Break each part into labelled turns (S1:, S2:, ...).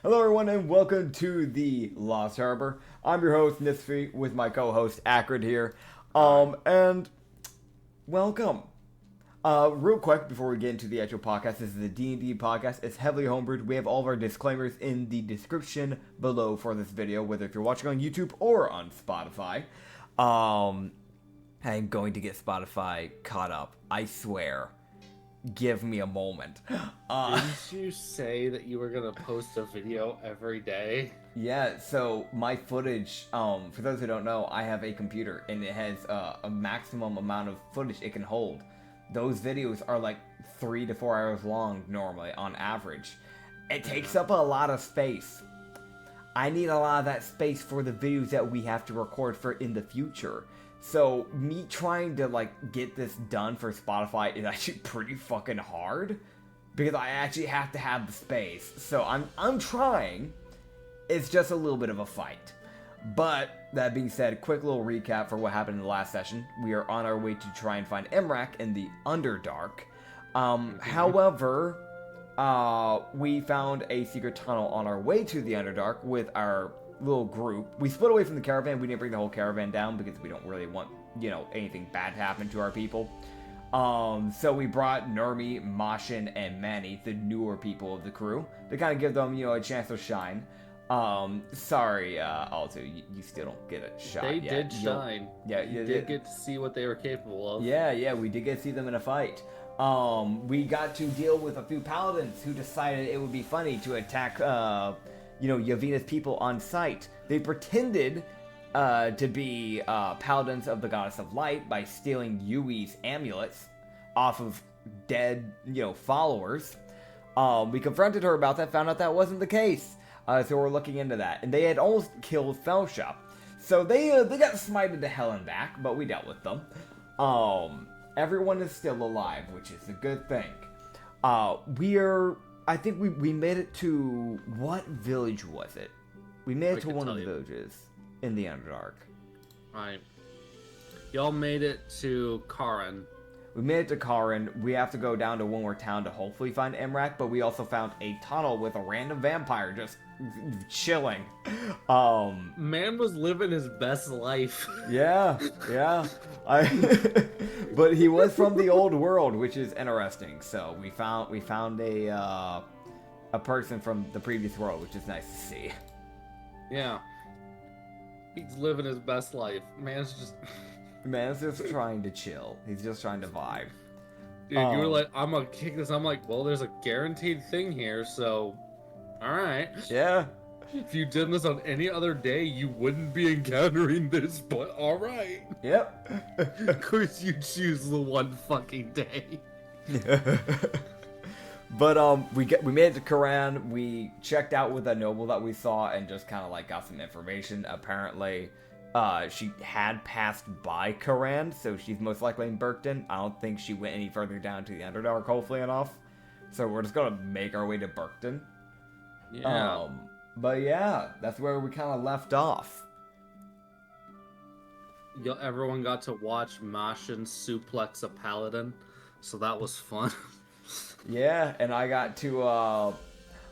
S1: Hello everyone and welcome to the Lost Harbor. I'm your host Nitsify with my co-host Acrid here. And welcome. Real quick before we get into the actual podcast, this is a D&D podcast. It's heavily homebrewed. We have all of our disclaimers in the description below for this video, whether if you're watching on YouTube or on Spotify. I'm going to get Spotify caught up, I swear. Give me a moment.
S2: Didn't you say that you were gonna post a video every day?
S1: Yeah, so my footage, for those who don't know, I have a computer and it has a maximum amount of footage it can hold. Those videos are like 3 to 4 hours long normally on average. It takes up a lot of space. I need a lot of that space for the videos that we have to record for in the future. So me trying to like get this done for Spotify is actually pretty fucking hard because I actually have to have the space. So I'm trying. It's just a little bit of a fight. But that being said, quick little recap for what happened in the last session. We are on our way to try and find Emrak in the Underdark. However, we found a secret tunnel on our way to the Underdark with our little group. We split away from the caravan. We didn't bring the whole caravan down because we don't really want, anything bad to happen to our people. So we brought Nurmi, Mashin, and Manny, the newer people of the crew, to kind of give them, a chance to shine. Sorry, Alto, you still don't get a shot
S2: They
S1: yet.
S2: did shine.
S1: Yeah,
S2: you did get to see what they were capable of.
S1: Yeah, we did get to see them in a fight. We got to deal with a few paladins who decided it would be funny to attack, Yavina's people on sight. They pretended to be paladins of the goddess of light by stealing Yui's amulets off of dead, followers. We confronted her about that, found out that wasn't the case. So we're looking into that. And they had almost killed Fellshop. So they got smited to hell and back, but we dealt with them. Everyone is still alive, which is a good thing. I think we made it to, what village was it? We made it to one of the villages in the Underdark.
S2: Right. Y'all made it to Karin.
S1: We made it to Karin. We have to go down to one more town to hopefully find Emrak, but we also found a tunnel with a random vampire just chilling.
S2: Man was living his best life.
S1: Yeah. But he was from the old world, which is interesting. So we found a person from the previous world, which is nice to see.
S2: Yeah. He's living his best life. Man's just
S1: trying to chill. He's just trying to vibe.
S2: Dude, you were like, I'm gonna kick this. I'm like, well, there's a guaranteed thing here, so alright.
S1: Yeah.
S2: If you did this on any other day, you wouldn't be encountering this, but alright.
S1: Yep.
S2: Of course you choose the one fucking day.
S1: But we made it to Karan. We checked out with a noble that we saw and just kind of like got some information. Apparently, she had passed by Karan, so she's most likely in Burkton. I don't think she went any further down to the Underdark, hopefully enough. So we're just gonna make our way to Burkton.
S2: Yeah.
S1: But yeah, that's where we kind of left off.
S2: Everyone got to watch Mashin suplex a paladin, so that was fun.
S1: Yeah, and I got to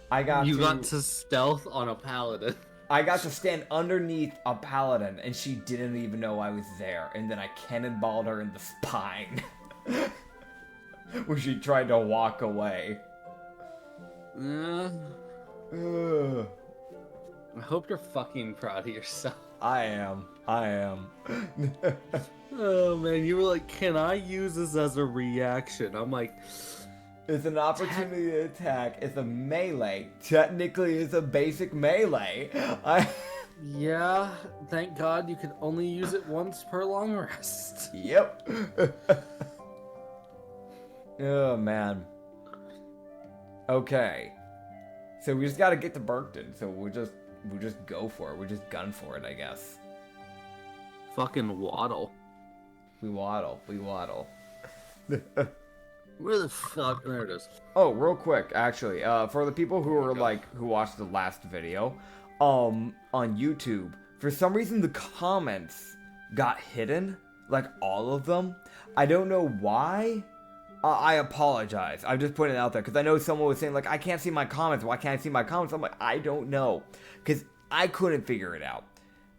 S1: got to
S2: stealth on a paladin.
S1: I got to stand underneath a paladin, and she didn't even know I was there. And then I cannonballed her in the spine when she tried to walk away.
S2: I hope you're fucking proud of yourself.
S1: I am.
S2: Oh man, you were like, can I use this as a reaction? I'm like,
S1: it's an opportunity to attack. It's a melee. Technically, it's a basic melee.
S2: Yeah, thank God you can only use it once per long rest.
S1: Yep. Oh, man. Okay. So we just gotta get to Burkton, so we'll just go for it. We'll just gun for it, I guess.
S2: Fucking waddle.
S1: We waddle.
S2: Where the fuck? There it is.
S1: Oh, real quick, actually, for the people who are who watched the last video, on YouTube, for some reason the comments got hidden, like all of them. I don't know why, I apologize. I'm just putting it out there because I know someone was saying, like, I can't see my comments. Why can't I see my comments? I'm like, I don't know. Because I couldn't figure it out.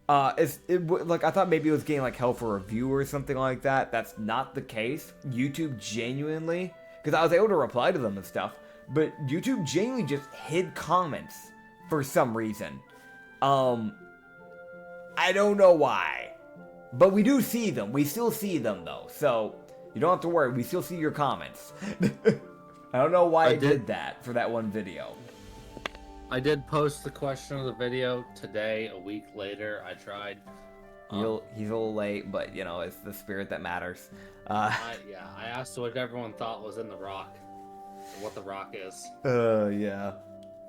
S1: Like, I thought maybe it was getting, like, hell for review or something like that. That's not the case. YouTube genuinely, because I was able to reply to them and stuff, but YouTube genuinely just hid comments for some reason. I don't know why. But we do see them. We still see them, though. So, you don't have to worry. We still see your comments. I don't know why I did that for that one video.
S2: I did post the question of the video today, a week later. I tried.
S1: He's a little late, but, you know, it's the spirit that matters.
S2: I asked what everyone thought was in the rock. What the rock is.
S1: Yeah.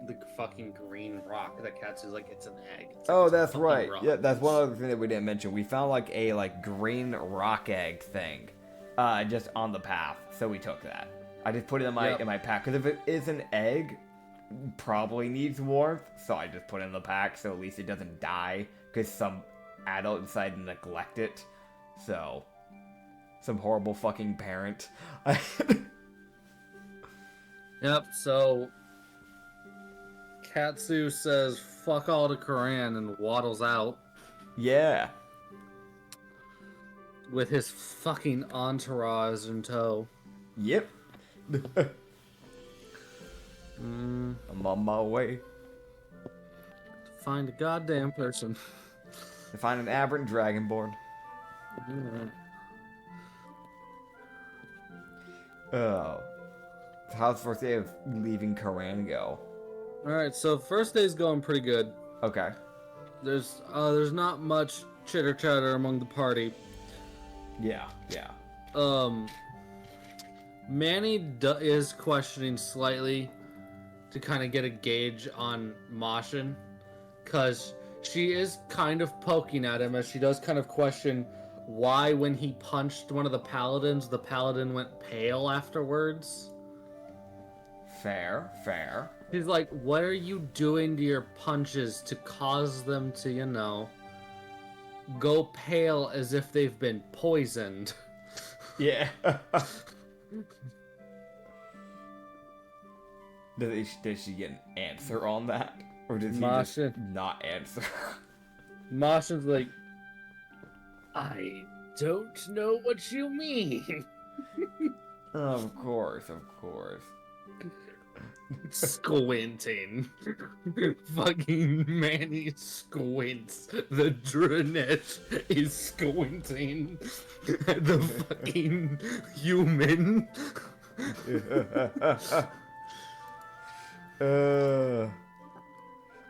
S2: The fucking green rock that Katsu's like, it's an egg.
S1: That's right. Rock. Yeah, that's one other thing that we didn't mention. We found, like, a, like, green rock egg thing. Just on the path. So we took that. I just put it in my pack. Because if it is an egg, probably needs warmth, so I just put it in the pack so at least it doesn't die because some adult decided to neglect it. So, some horrible fucking parent.
S2: Yep, so Katsu says fuck all to Koran and waddles out.
S1: Yeah.
S2: With his fucking entourage in tow.
S1: Yep. I'm on my way.
S2: To find a goddamn person.
S1: To find an aberrant dragonborn. Oh. How's the first day of leaving Koran go?
S2: Alright, so first day's going pretty good.
S1: Okay.
S2: There's not much chitter chatter among the party.
S1: Yeah.
S2: Manny is questioning slightly to kind of get a gauge on Mashin, because she is kind of poking at him as she does kind of question why when he punched one of the paladins, the paladin went pale afterwards.
S1: Fair.
S2: He's like, what are you doing to your punches to cause them to, you know, go pale as if they've been poisoned?
S1: Yeah. Did she get an answer on that? Or did he just not answer?
S2: Mashin's like, I don't know what you mean.
S1: Of course.
S2: Squinting. Fucking Manny squints. The Dranesh is squinting at the fucking human.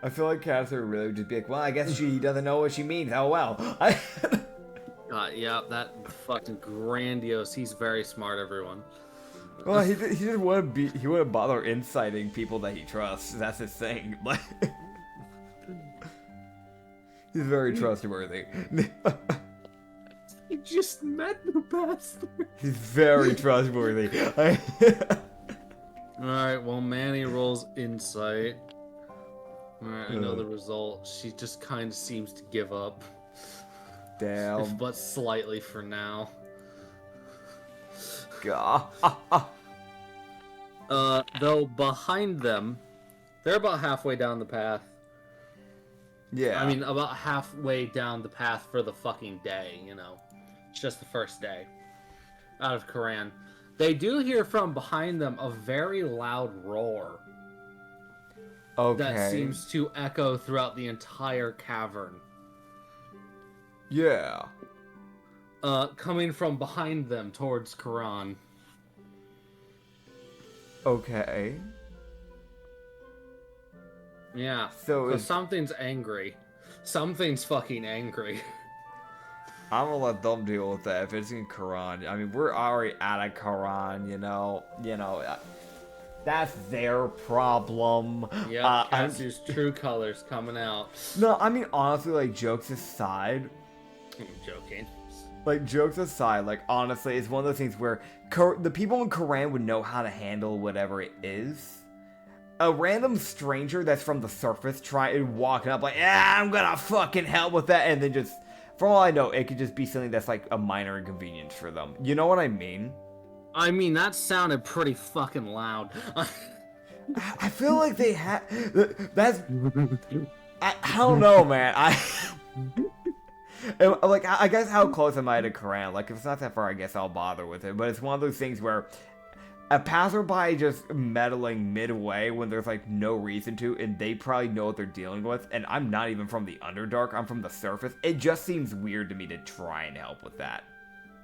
S1: I feel like Katsu really would just be like, well, I guess she doesn't know what she means. Oh, well.
S2: Yeah, that fucking grandiose. He's very smart, everyone.
S1: Well, he just wouldn't bother inciting people that he trusts. That's his thing. He's very trustworthy.
S2: You just met the bastard.
S1: He's very trustworthy.
S2: Alright, well, Manny rolls insight. Alright, I know the result. She just kind of seems to give up.
S1: Damn.
S2: But slightly for now.
S1: God.
S2: Though behind them, they're about halfway down the path.
S1: Yeah.
S2: I mean, about halfway down the path for the fucking day, you know. It's just the first day out of Koran. They do hear from behind them a very loud roar.
S1: Okay.
S2: That seems to echo throughout the entire cavern.
S1: Yeah.
S2: Coming from behind them towards Koran.
S1: Okay.
S2: Yeah.
S1: So
S2: something's angry. Something's fucking angry.
S1: I'm gonna let them deal with that if it's in Quran. I mean, we're already out of Quran, you know. That's their problem.
S2: Yeah, Katsu's true colors coming out.
S1: No, I mean, honestly, like, jokes aside.
S2: I'm joking.
S1: Like, jokes aside, like, honestly, it's one of those things where the people in Quran would know how to handle whatever it is. A random stranger that's from the surface walking up like, I'm gonna fucking help with that, and then just, for all I know, it could just be something that's like a minor inconvenience for them. You know what I mean?
S2: I mean, that sounded pretty fucking loud.
S1: I feel like they had. That's. I don't know, man. Like, I guess how close am I to Koran? Like, if it's not that far, I guess I'll bother with it. But it's one of those things where a passerby just meddling midway when there's like no reason to, and they probably know what they're dealing with. And I'm not even from the Underdark, I'm from the surface. It just seems weird to me to try and help with that.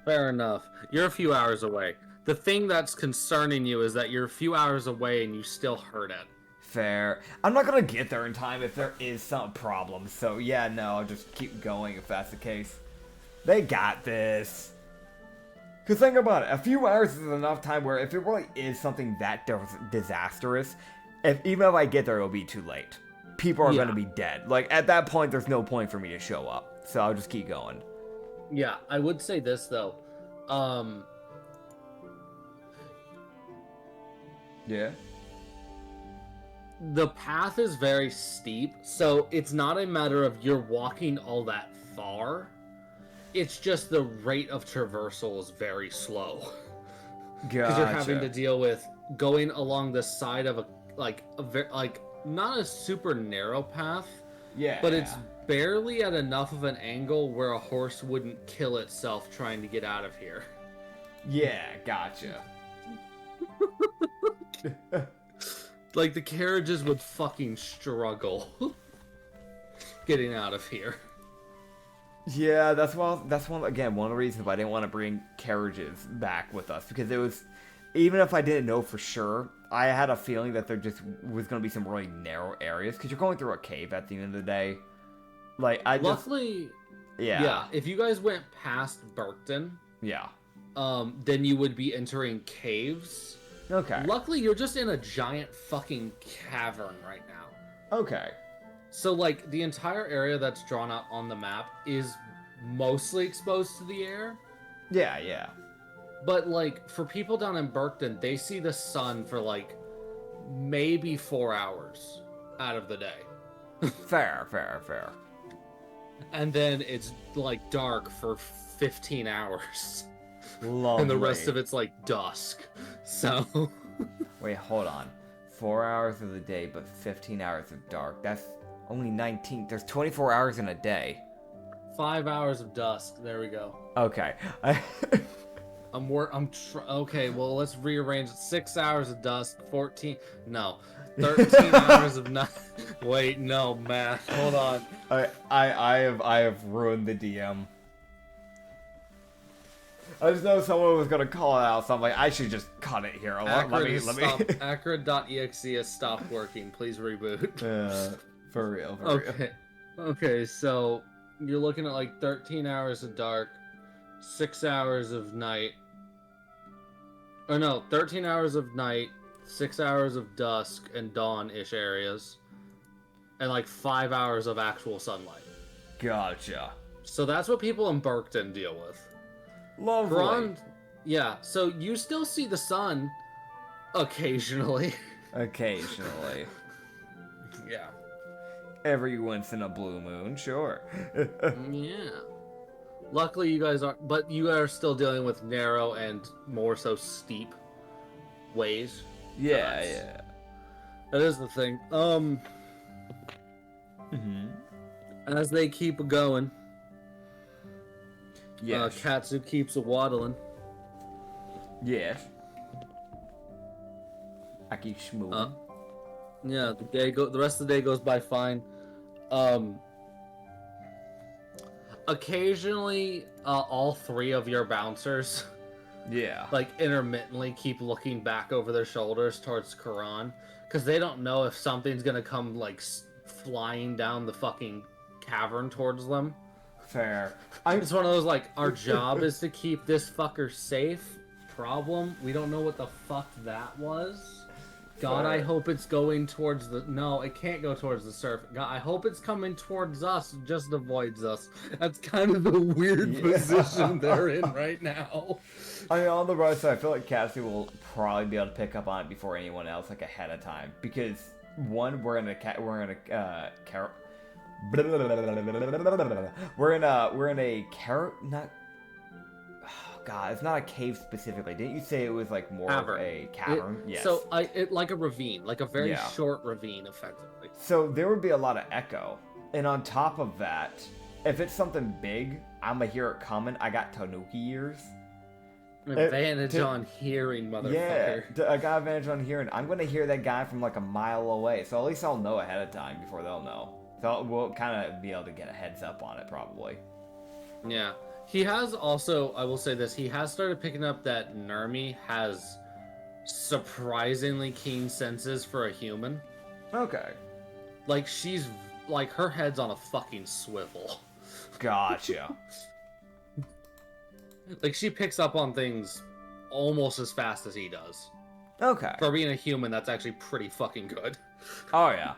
S2: Fair enough. You're a few hours away. The thing that's concerning you is that you're a few hours away and you still heard it.
S1: Fair. I'm not gonna get there in time if there is some problem. So yeah, no, I'll just keep going if that's the case. They got this. Because think about it, a few hours is enough time where if it really is something that disastrous, even if I get there, it'll be too late. People are going to be dead. Like, at that point, there's no point for me to show up. So I'll just keep going.
S2: Yeah, I would say this, though.
S1: Yeah?
S2: The path is very steep, so it's not a matter of you're walking all that far. It's just the rate of traversal is very slow. Because you're having to deal with going along the side of not a super narrow path.
S1: Yeah.
S2: But it's barely at enough of an angle where a horse wouldn't kill itself trying to get out of here.
S1: Yeah, gotcha.
S2: Like, the carriages would fucking struggle getting out of here.
S1: Yeah, that's one of the reasons why I didn't want to bring carriages back with us, because it was, even if I didn't know for sure, I had a feeling that there just was going to be some really narrow areas, because you're going through a cave at the end of the day. Like,
S2: Luckily, yeah, if you guys went past Burkton, then you would be entering caves.
S1: Okay.
S2: Luckily, you're just in a giant fucking cavern right now.
S1: Okay.
S2: So, like, the entire area that's drawn out on the map is mostly exposed to the air.
S1: Yeah, yeah.
S2: But, like, for people down in Burkton, they see the sun for, like, maybe 4 hours out of the day.
S1: Fair.
S2: And then it's, like, dark for 15 hours.
S1: Lovely.
S2: And the rest of it's, like, dusk. So...
S1: Wait, hold on. 4 hours of the day, but 15 hours of dark. That's... only 19. There's 24 hours in a day.
S2: 5 hours of dusk. There we go.
S1: Okay.
S2: Okay, well, let's rearrange it. 6 hours of dusk. 13 hours of night. Wait, no, math. Hold on.
S1: I have ruined the DM. I just know someone was gonna call it out, so I'm like, I should just cut it here. Let me.
S2: Acrid.exe has stopped working. Please reboot.
S1: For real.
S2: Okay, so you're looking at like 13 hours of dark, 6 hours of night. Or no, 13 hours of night, 6 hours of dusk and dawn-ish areas, and like 5 hours of actual sunlight.
S1: Gotcha.
S2: So that's what people in Burkton deal with.
S1: Lovely.
S2: Yeah, so you still see the sun occasionally.
S1: Occasionally.
S2: Yeah.
S1: Every once in a blue moon, sure.
S2: Yeah. Luckily, you guys aren't, but you are still dealing with narrow and more so steep ways.
S1: Yeah.
S2: That is the thing. As they keep going, Katsu keeps a waddling.
S1: Yes. I keep schmooling.
S2: Yeah, the rest of the day goes by fine. Occasionally, all three of your bouncers, like intermittently keep looking back over their shoulders towards Quran, because they don't know if something's gonna come like flying down the fucking cavern towards them.
S1: Fair.
S2: It's one of those like, our job is to keep this fucker safe. Problem, we don't know what the fuck that was. God, I hope it's going towards the... No, it can't go towards the surface. God, I hope it's coming towards us, just avoids us. That's kind of the weird position they're in right now.
S1: I mean, on the right side, I feel like Katsu will probably be able to pick up on it before anyone else, like, ahead of time. Because, one, we're in a God, it's not a cave specifically. Didn't you say it was like more of a cavern? Yes.
S2: So it like a ravine, like a very
S1: Yeah.
S2: short ravine, effectively.
S1: So there would be a lot of echo, and on top of that, if it's something big, I'm gonna hear it coming. I got Tanuki ears.
S2: Advantage on hearing, motherfucker.
S1: Yeah, I got advantage on hearing. I'm gonna hear that guy from like a mile away, so at least I'll know ahead of time before they'll know. So we'll kind of be able to get a heads up on it, probably.
S2: Yeah. He has also, I will say this, he has started picking up that Nermi has surprisingly keen senses for a human.
S1: Okay.
S2: Like, she's, like, her head's on a fucking swivel.
S1: Gotcha.
S2: Like, she picks up on things almost as fast as he does.
S1: Okay.
S2: For being a human, that's actually pretty fucking good.
S1: Oh, yeah.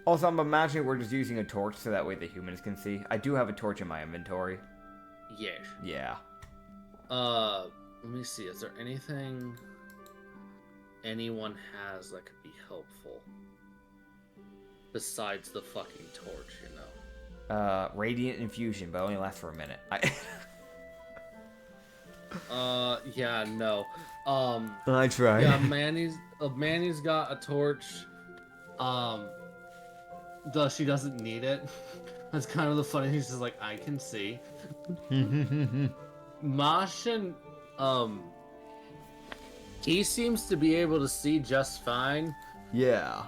S1: Also, I'm imagining we're just using a torch so that way the humans can see. I do have a torch in my inventory.
S2: Yes.
S1: Yeah.
S2: Let me see. Is there anything anyone has that could be helpful? Besides the fucking torch, you know?
S1: Radiant infusion, but only lasts for a minute.
S2: Yeah, no.
S1: I try.
S2: Yeah, Manny's got a torch. Though she doesn't need it. That's kind of the funny thing. He's just like, I can see. Mashin, he seems to be able to see just fine.
S1: Yeah.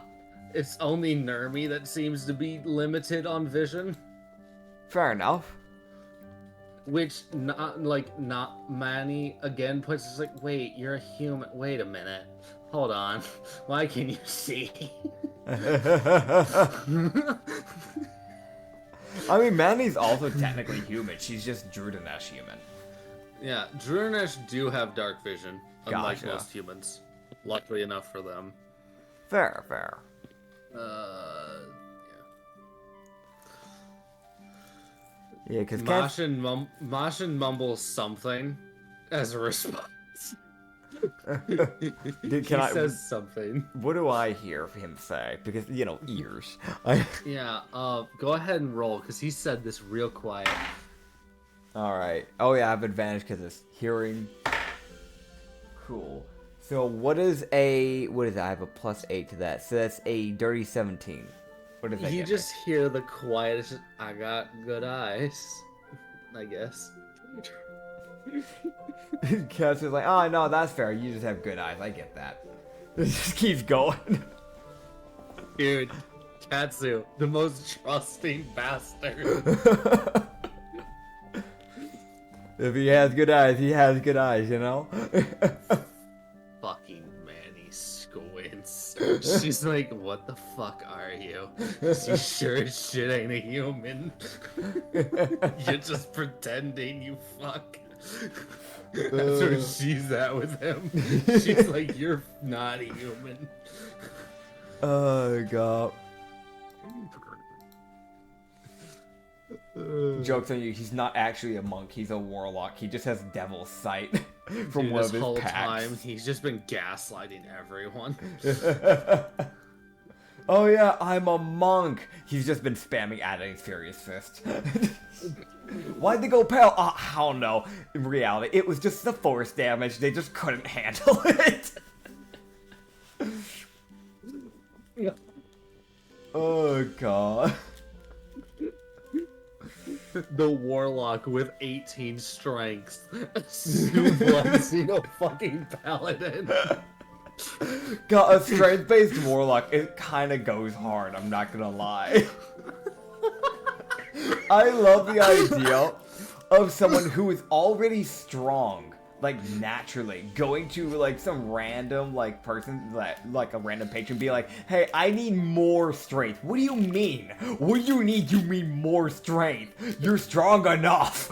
S2: It's only Nermi that seems to be limited on vision.
S1: Fair enough.
S2: Which, not Manny, again, puts us like, wait, you're a human. Wait a minute. Hold on. Why can you see?
S1: I mean, Manny's also technically human. She's just Drudanesh human.
S2: Yeah, Drudanesh do have dark vision, unlike
S1: Gotcha.
S2: most humans. Luckily enough for them.
S1: Fair, fair. Yeah, because
S2: Mashin mumbles something as a response.
S1: Dude,
S2: He says something.
S1: What do I hear him say? Because, you know, ears.
S2: Yeah, go ahead and roll, because he said this real quiet.
S1: Alright. Oh, yeah, I have advantage because it's hearing. Cool. So, what is it? I have a +8 to that. So, that's a dirty 17. What does that
S2: You
S1: get
S2: just hear the quiet, it's just, I got good eyes, I guess.
S1: Katsu's like, oh, no, that's fair. You just have good eyes. I get that. It just keeps going.
S2: Dude, Katsu, the most trusting bastard.
S1: If he has good eyes, he has good eyes, you know?
S2: Fucking Manny squints. She's like, what the fuck are you? You sure as shit ain't a human. You're just pretending, you fuck. That's where she's at with him. She's like, you're not a human.
S1: Oh, God. Joke's on you, he's not actually a monk, he's a warlock. He just has devil's sight from one of his
S2: whole
S1: packs.
S2: time, he's just been gaslighting everyone.
S1: Oh yeah, I'm a monk. He's just been spamming Adam's Furious Fist. Why'd they go pale? Oh, hell no. In reality, it was just the force damage. They just couldn't handle it.
S2: Yeah.
S1: Oh, God.
S2: The warlock with 18 strengths suplexing a fucking paladin.
S1: God, a strength-based warlock, it kind of goes hard, I'm not gonna lie. I love the idea of someone who is already strong, like, naturally, going to, like, some random, like, person, like a random patron, be like, hey, I need more strength. What do you mean? What do you need? You mean more strength. You're strong enough.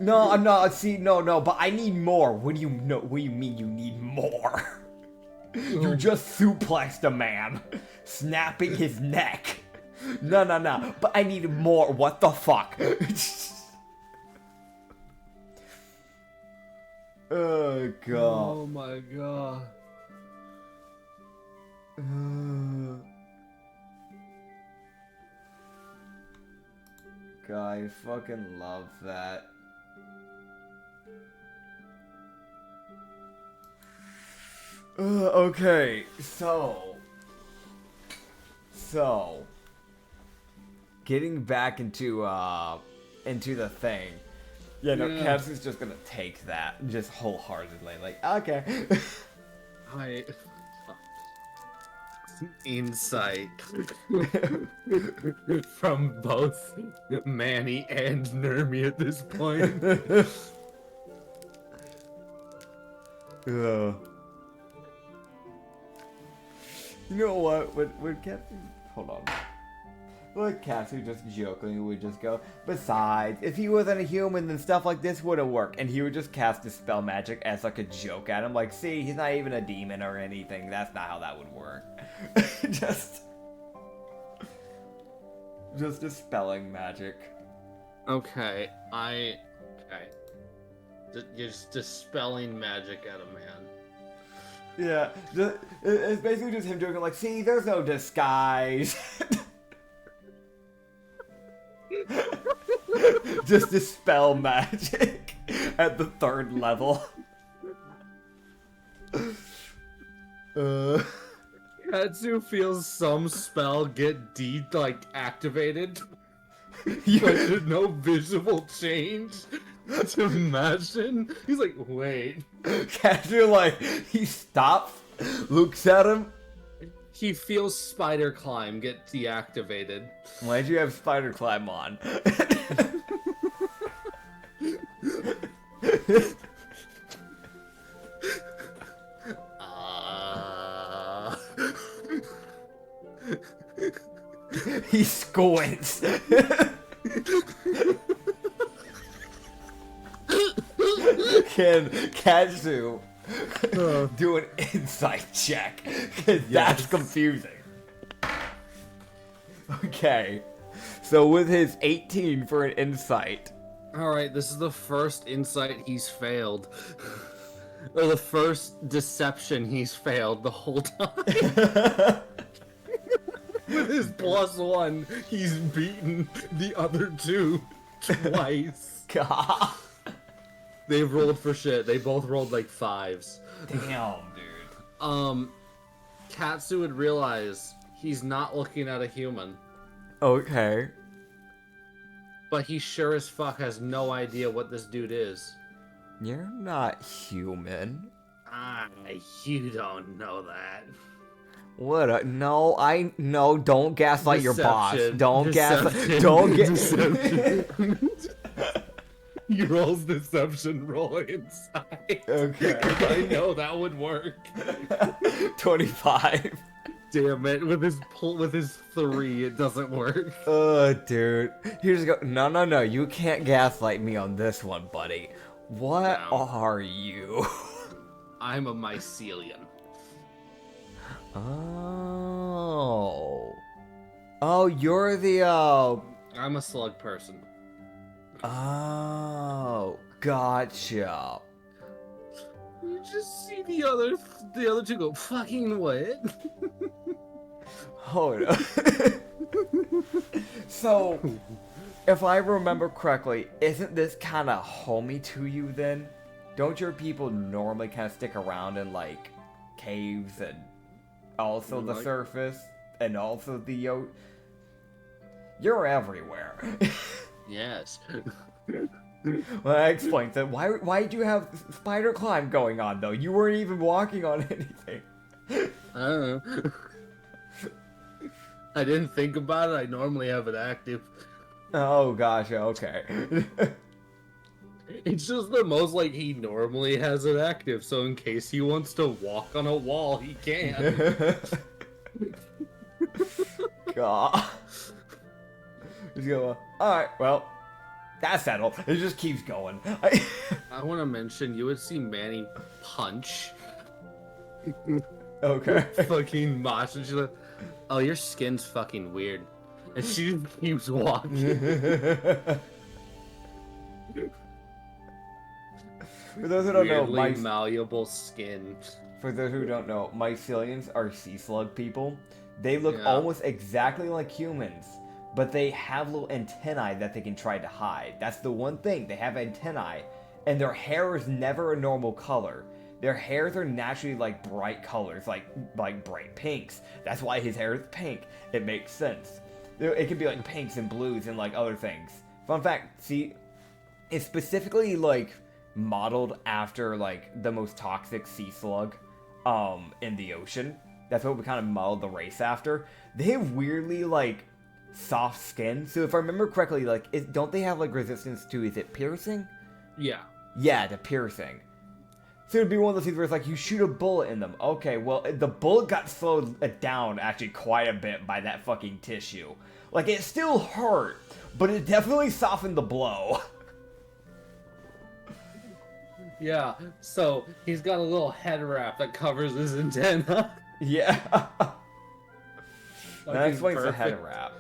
S1: No, I'm not. See, no, but I need more. What do you know? What do you mean you need more? You just suplexed a man, snapping his neck. No, but I need more. What the fuck? Oh, God.
S2: Oh my god.
S1: God, I fucking love that. Okay, so getting back into the thing. Yeah, no, Katsu's just gonna take that just wholeheartedly. Like, okay.
S2: Insight from both Manny and Nermi at this point.
S1: Yeah. You know what? Would Katsu... Hold on. Would Katsu just jokingly would just go, besides, if he wasn't a human, then stuff like this wouldn't work. And he would just cast dispel magic as like a joke at him. Like, see, he's not even a demon or anything. That's not how that would work. just dispelling magic.
S2: Okay. You're just dispelling magic at a man.
S1: Yeah, it's basically just him joking like, see, there's no disguise. Just dispel magic at the 3rd level.
S2: Katsu feels some spell get activated. But there's no visible change to Machin. He's like, wait.
S1: Katsu, like, he stops, looks at him.
S2: He feels spider climb get deactivated.
S1: Why'd you have spider climb on? He squints. Can Katsu do an insight check? Because that's confusing. Okay. So with his 18 for an insight.
S2: Alright, this is the first insight he's failed. Or the first deception he's failed the whole time. With his +1, he's beaten the other 2 twice.
S1: God.
S2: They've rolled for shit. They both rolled like 5s.
S1: Damn, dude.
S2: Katsu would realize he's not looking at a human.
S1: Okay.
S2: But he sure as fuck has no idea what this dude is.
S1: You're not human.
S2: You don't know that.
S1: What? No, don't gaslight your boss. Don't gaslight.
S2: Don't get. Deception. He rolls deception roll inside.
S1: Okay.
S2: I know that would work.
S1: 25.
S2: Damn it! With his 3, it doesn't work.
S1: Dude. Here's go. No. You can't gaslight me on this one, buddy. What are you?
S2: I'm a mycelium.
S1: Oh, you're the
S2: I'm a slug person.
S1: Oh, gotcha.
S2: You just see the other 2 go, fucking what?
S1: Hold on. So, if I remember correctly, isn't this kind of homey to you then? Don't your people normally kind of stick around in, like, caves and also the surface and also the You're everywhere.
S2: Yes.
S1: Well, that explains it. Why did you have spider climb going on, though? You weren't even walking on anything.
S2: I don't know. I didn't think about it. I normally have it active.
S1: Oh, gosh. Okay.
S2: It's just the most like he normally has it active, so in case he wants to walk on a wall, he can. God. He's going, alright, well, that's settled. It just keeps going. I want to mention, you would see Manny punch.
S1: Okay.
S2: Fucking Mosh, and she's like, oh, your skin's fucking weird. And she just keeps walking.
S1: For those who don't know,
S2: malleable skin.
S1: For those who don't know, myceliums are sea slug people. They look almost exactly like humans, but they have little antennae that they can try to hide. That's the one thing. They have antennae, and their hair is never a normal color. Their hairs are naturally like bright colors, like bright pinks. That's why his hair is pink. It makes sense. It could be like pinks and blues and like other things. Fun fact, see, it's specifically like modeled after like the most toxic sea slug in the ocean. That's what we kind of modeled the race after. They have weirdly like soft skin. So if I remember correctly, like don't they have like resistance to, is it piercing?
S2: Yeah.
S1: Yeah, to piercing. So it'd be one of those things where it's like you shoot a bullet in them. Okay, well, the bullet got slowed down actually quite a bit by that fucking tissue. Like, it still hurt, but it definitely softened the blow.
S2: Yeah, so he's got a little head wrap that covers his antenna.
S1: Yeah. That explains
S2: perfect.
S1: the head wrap.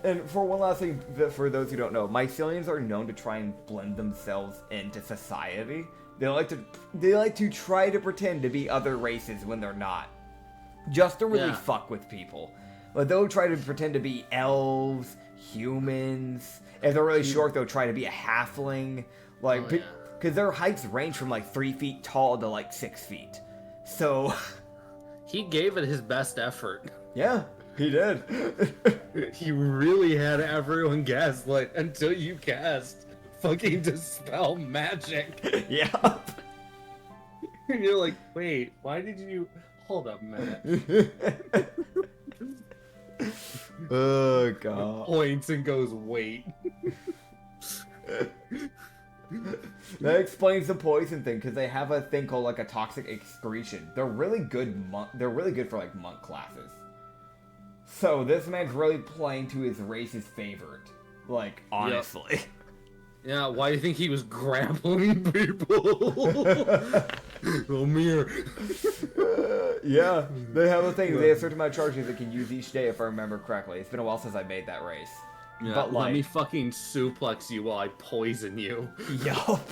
S1: And for one last thing, for those who don't know, myceliums are known to try and blend themselves into society. They like to try to pretend to be other races when they're not, just to really fuck with people. Like they'll try to pretend to be elves, humans. If they're really short, they'll try to be a halfling. Like, because their heights range from like 3 feet tall to like 6 feet. So
S2: he gave it his best effort.
S1: Yeah, he did.
S2: He really had everyone gaslit until you cast fucking dispel magic.
S1: Yeah.
S2: And you're like, wait, why did you... Hold up a minute.
S1: Oh, God.
S2: Points and goes, wait.
S1: That explains the poison thing, because they have a thing called like a toxic excretion. They're really good. They're really good for like monk classes. So this man's really playing to his race's favorite. Like honestly.
S2: Yeah, why do you think he was grappling people? Come here.
S1: Yeah, they have a thing. They have a certain amount of charges they can use each day, if I remember correctly. It's been a while since I made that race.
S2: Yeah,
S1: but like,
S2: let me fucking suplex you while I poison you.
S1: Yup.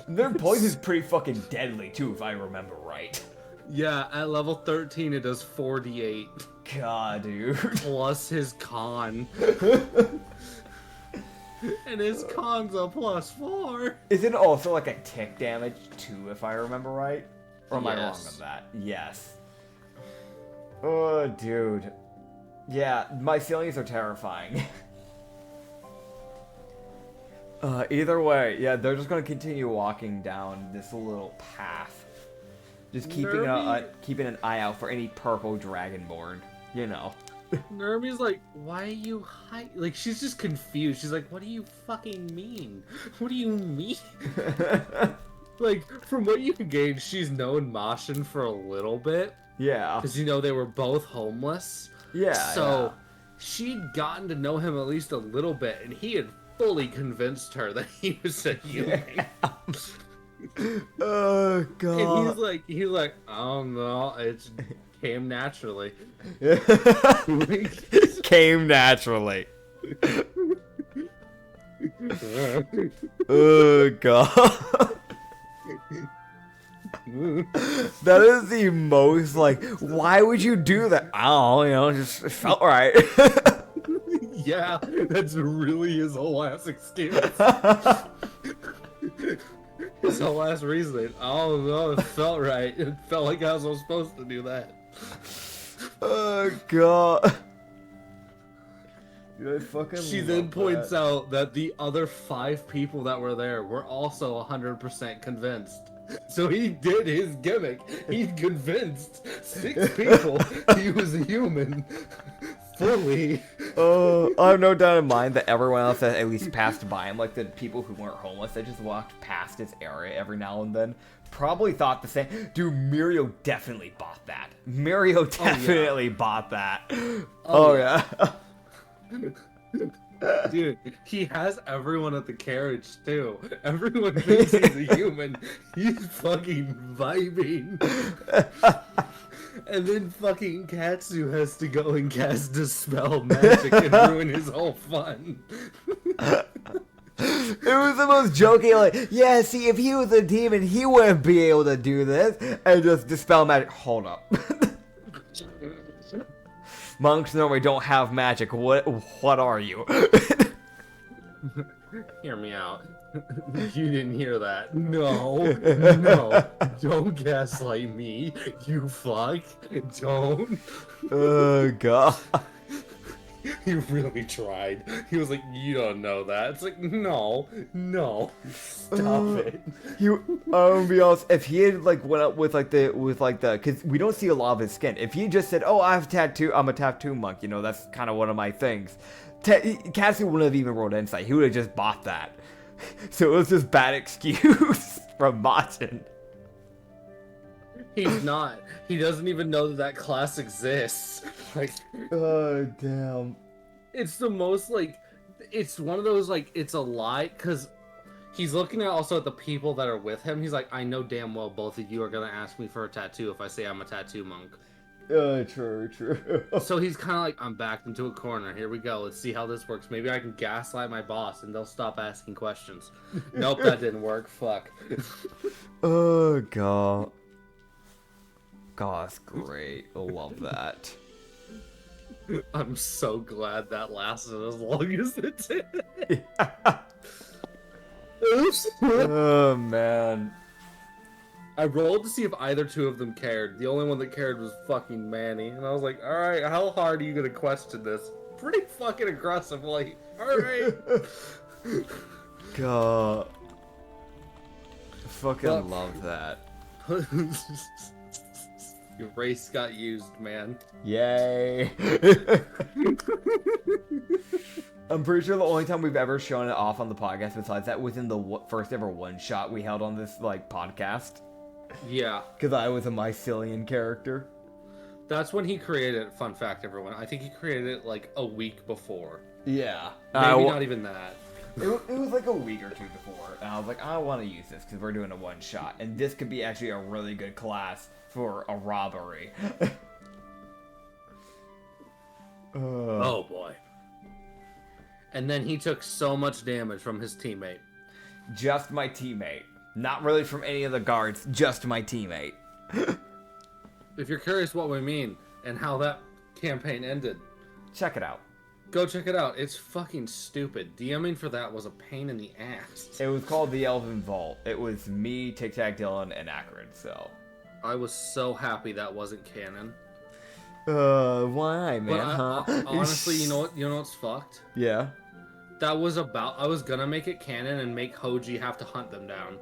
S1: Their poison's pretty fucking deadly too, if I remember right.
S2: Yeah, at level 13 it does 48.
S1: God, dude.
S2: Plus his con. And his con's a +4.
S1: Isn't it also like a tick damage too, if I remember right? Or am I wrong on that? Yes. Oh, dude. Yeah, myceliums are terrifying. Either way, yeah, they're just gonna continue walking down this little path. Just keeping an eye out for any purple dragonborn, you know.
S2: Nermie's like, why are you hiding? Like, she's just confused. She's like, what do you fucking mean? What do you mean? Like, from what you can gauge, she's known Mashin for a little bit.
S1: Yeah.
S2: Because, you know, they were both homeless.
S1: Yeah.
S2: So, she'd gotten to know him at least a little bit, and he had fully convinced her that he was a human.
S1: Yeah. Oh, God.
S2: And he's like, oh, no, it came naturally.
S1: Came naturally. Oh, God. That is the most, like, why would you do that? I don't know, you know, just it felt right.
S2: Yeah, that's really his whole ass excuse. His whole ass reasoning. I don't know, it felt right. It felt like I was supposed to do that.
S1: Oh, God.
S2: She then points out that the other 5 people that were there were also 100% convinced. So he did his gimmick. He convinced 6 people he was a human. Fully.
S1: I have no doubt in mind that everyone else that at least passed by him, like the people who weren't homeless, that just walked past his area every now and then, probably thought the same. Dude, Mirio definitely bought that. Mirio definitely bought that. Oh yeah.
S2: Dude, he has everyone at the carriage too. Everyone thinks he's a human. He's fucking vibing. And then fucking Katsu has to go and cast Dispel Magic and ruin his whole fun.
S1: It was the most joking, like, yeah, see, if he was a demon, he wouldn't be able to do this. And just Dispel Magic. Hold up. Monks normally don't have magic. What are you?
S2: Hear me out. You didn't hear that. No, no, don't gaslight me, you fuck. Don't.
S1: Oh god.
S2: He really tried. He was like, you don't know that. It's like, no, stop it.
S1: I'm gonna be honest, if he had like went up with the because we don't see a lot of his skin. If he just said, "Oh, I have a tattoo. I'm a tattoo monk," you know, that's kind of one of my things. Katsu wouldn't have even rolled insight. He would have just bought that. So it was just bad excuse from Martin.
S2: He's not. He doesn't even know that class exists. Like,
S1: oh damn.
S2: It's the most like, it's one of those like, it's a lie because he's looking at also at the people that are with him. He's like, I know damn well both of you are gonna ask me for a tattoo if I say I'm a tattoo monk.
S1: True.
S2: So he's kind of like, I'm backed into a corner. Here we go. Let's see how this works. Maybe I can gaslight my boss and they'll stop asking questions. Nope, that didn't work. Fuck.
S1: Oh god. God, that's great. I love that.
S2: I'm so glad that lasted as long as it did.
S1: Oh man.
S2: I rolled to see if either two of them cared. The only one that cared was fucking Manny. And I was like, alright, how hard are you gonna question this? Pretty fucking aggressively. Alright.
S1: God. I fucking love that.
S2: Your race got used, man.
S1: Yay. I'm pretty sure the only time we've ever shown it off on the podcast besides that was in the first ever one shot we held on this like podcast.
S2: Yeah.
S1: Because I was a Mycelian character.
S2: That's when he created it. Fun fact, everyone. I think he created it like a week before.
S1: Yeah.
S2: Maybe not even that.
S1: It was like a week or two before. And I was like, I want to use this because we're doing a one shot. And this could be actually a really good class for a robbery.
S2: Oh boy. And then he took so much damage from his teammate.
S1: Just my teammate. Not really from any of the guards, just my teammate.
S2: If you're curious what we mean and how that campaign ended,
S1: check it out.
S2: Go check it out. It's fucking stupid. DMing for that was a pain in the ass.
S1: It was called the Elven Vault. It was me, Tic Tac Dylan, and Acrid, so.
S2: I was so happy that wasn't canon.
S1: Why, man,
S2: but
S1: huh?
S2: Honestly, you know what's fucked?
S1: Yeah.
S2: That was I was gonna make it canon and make Hoji have to hunt them down.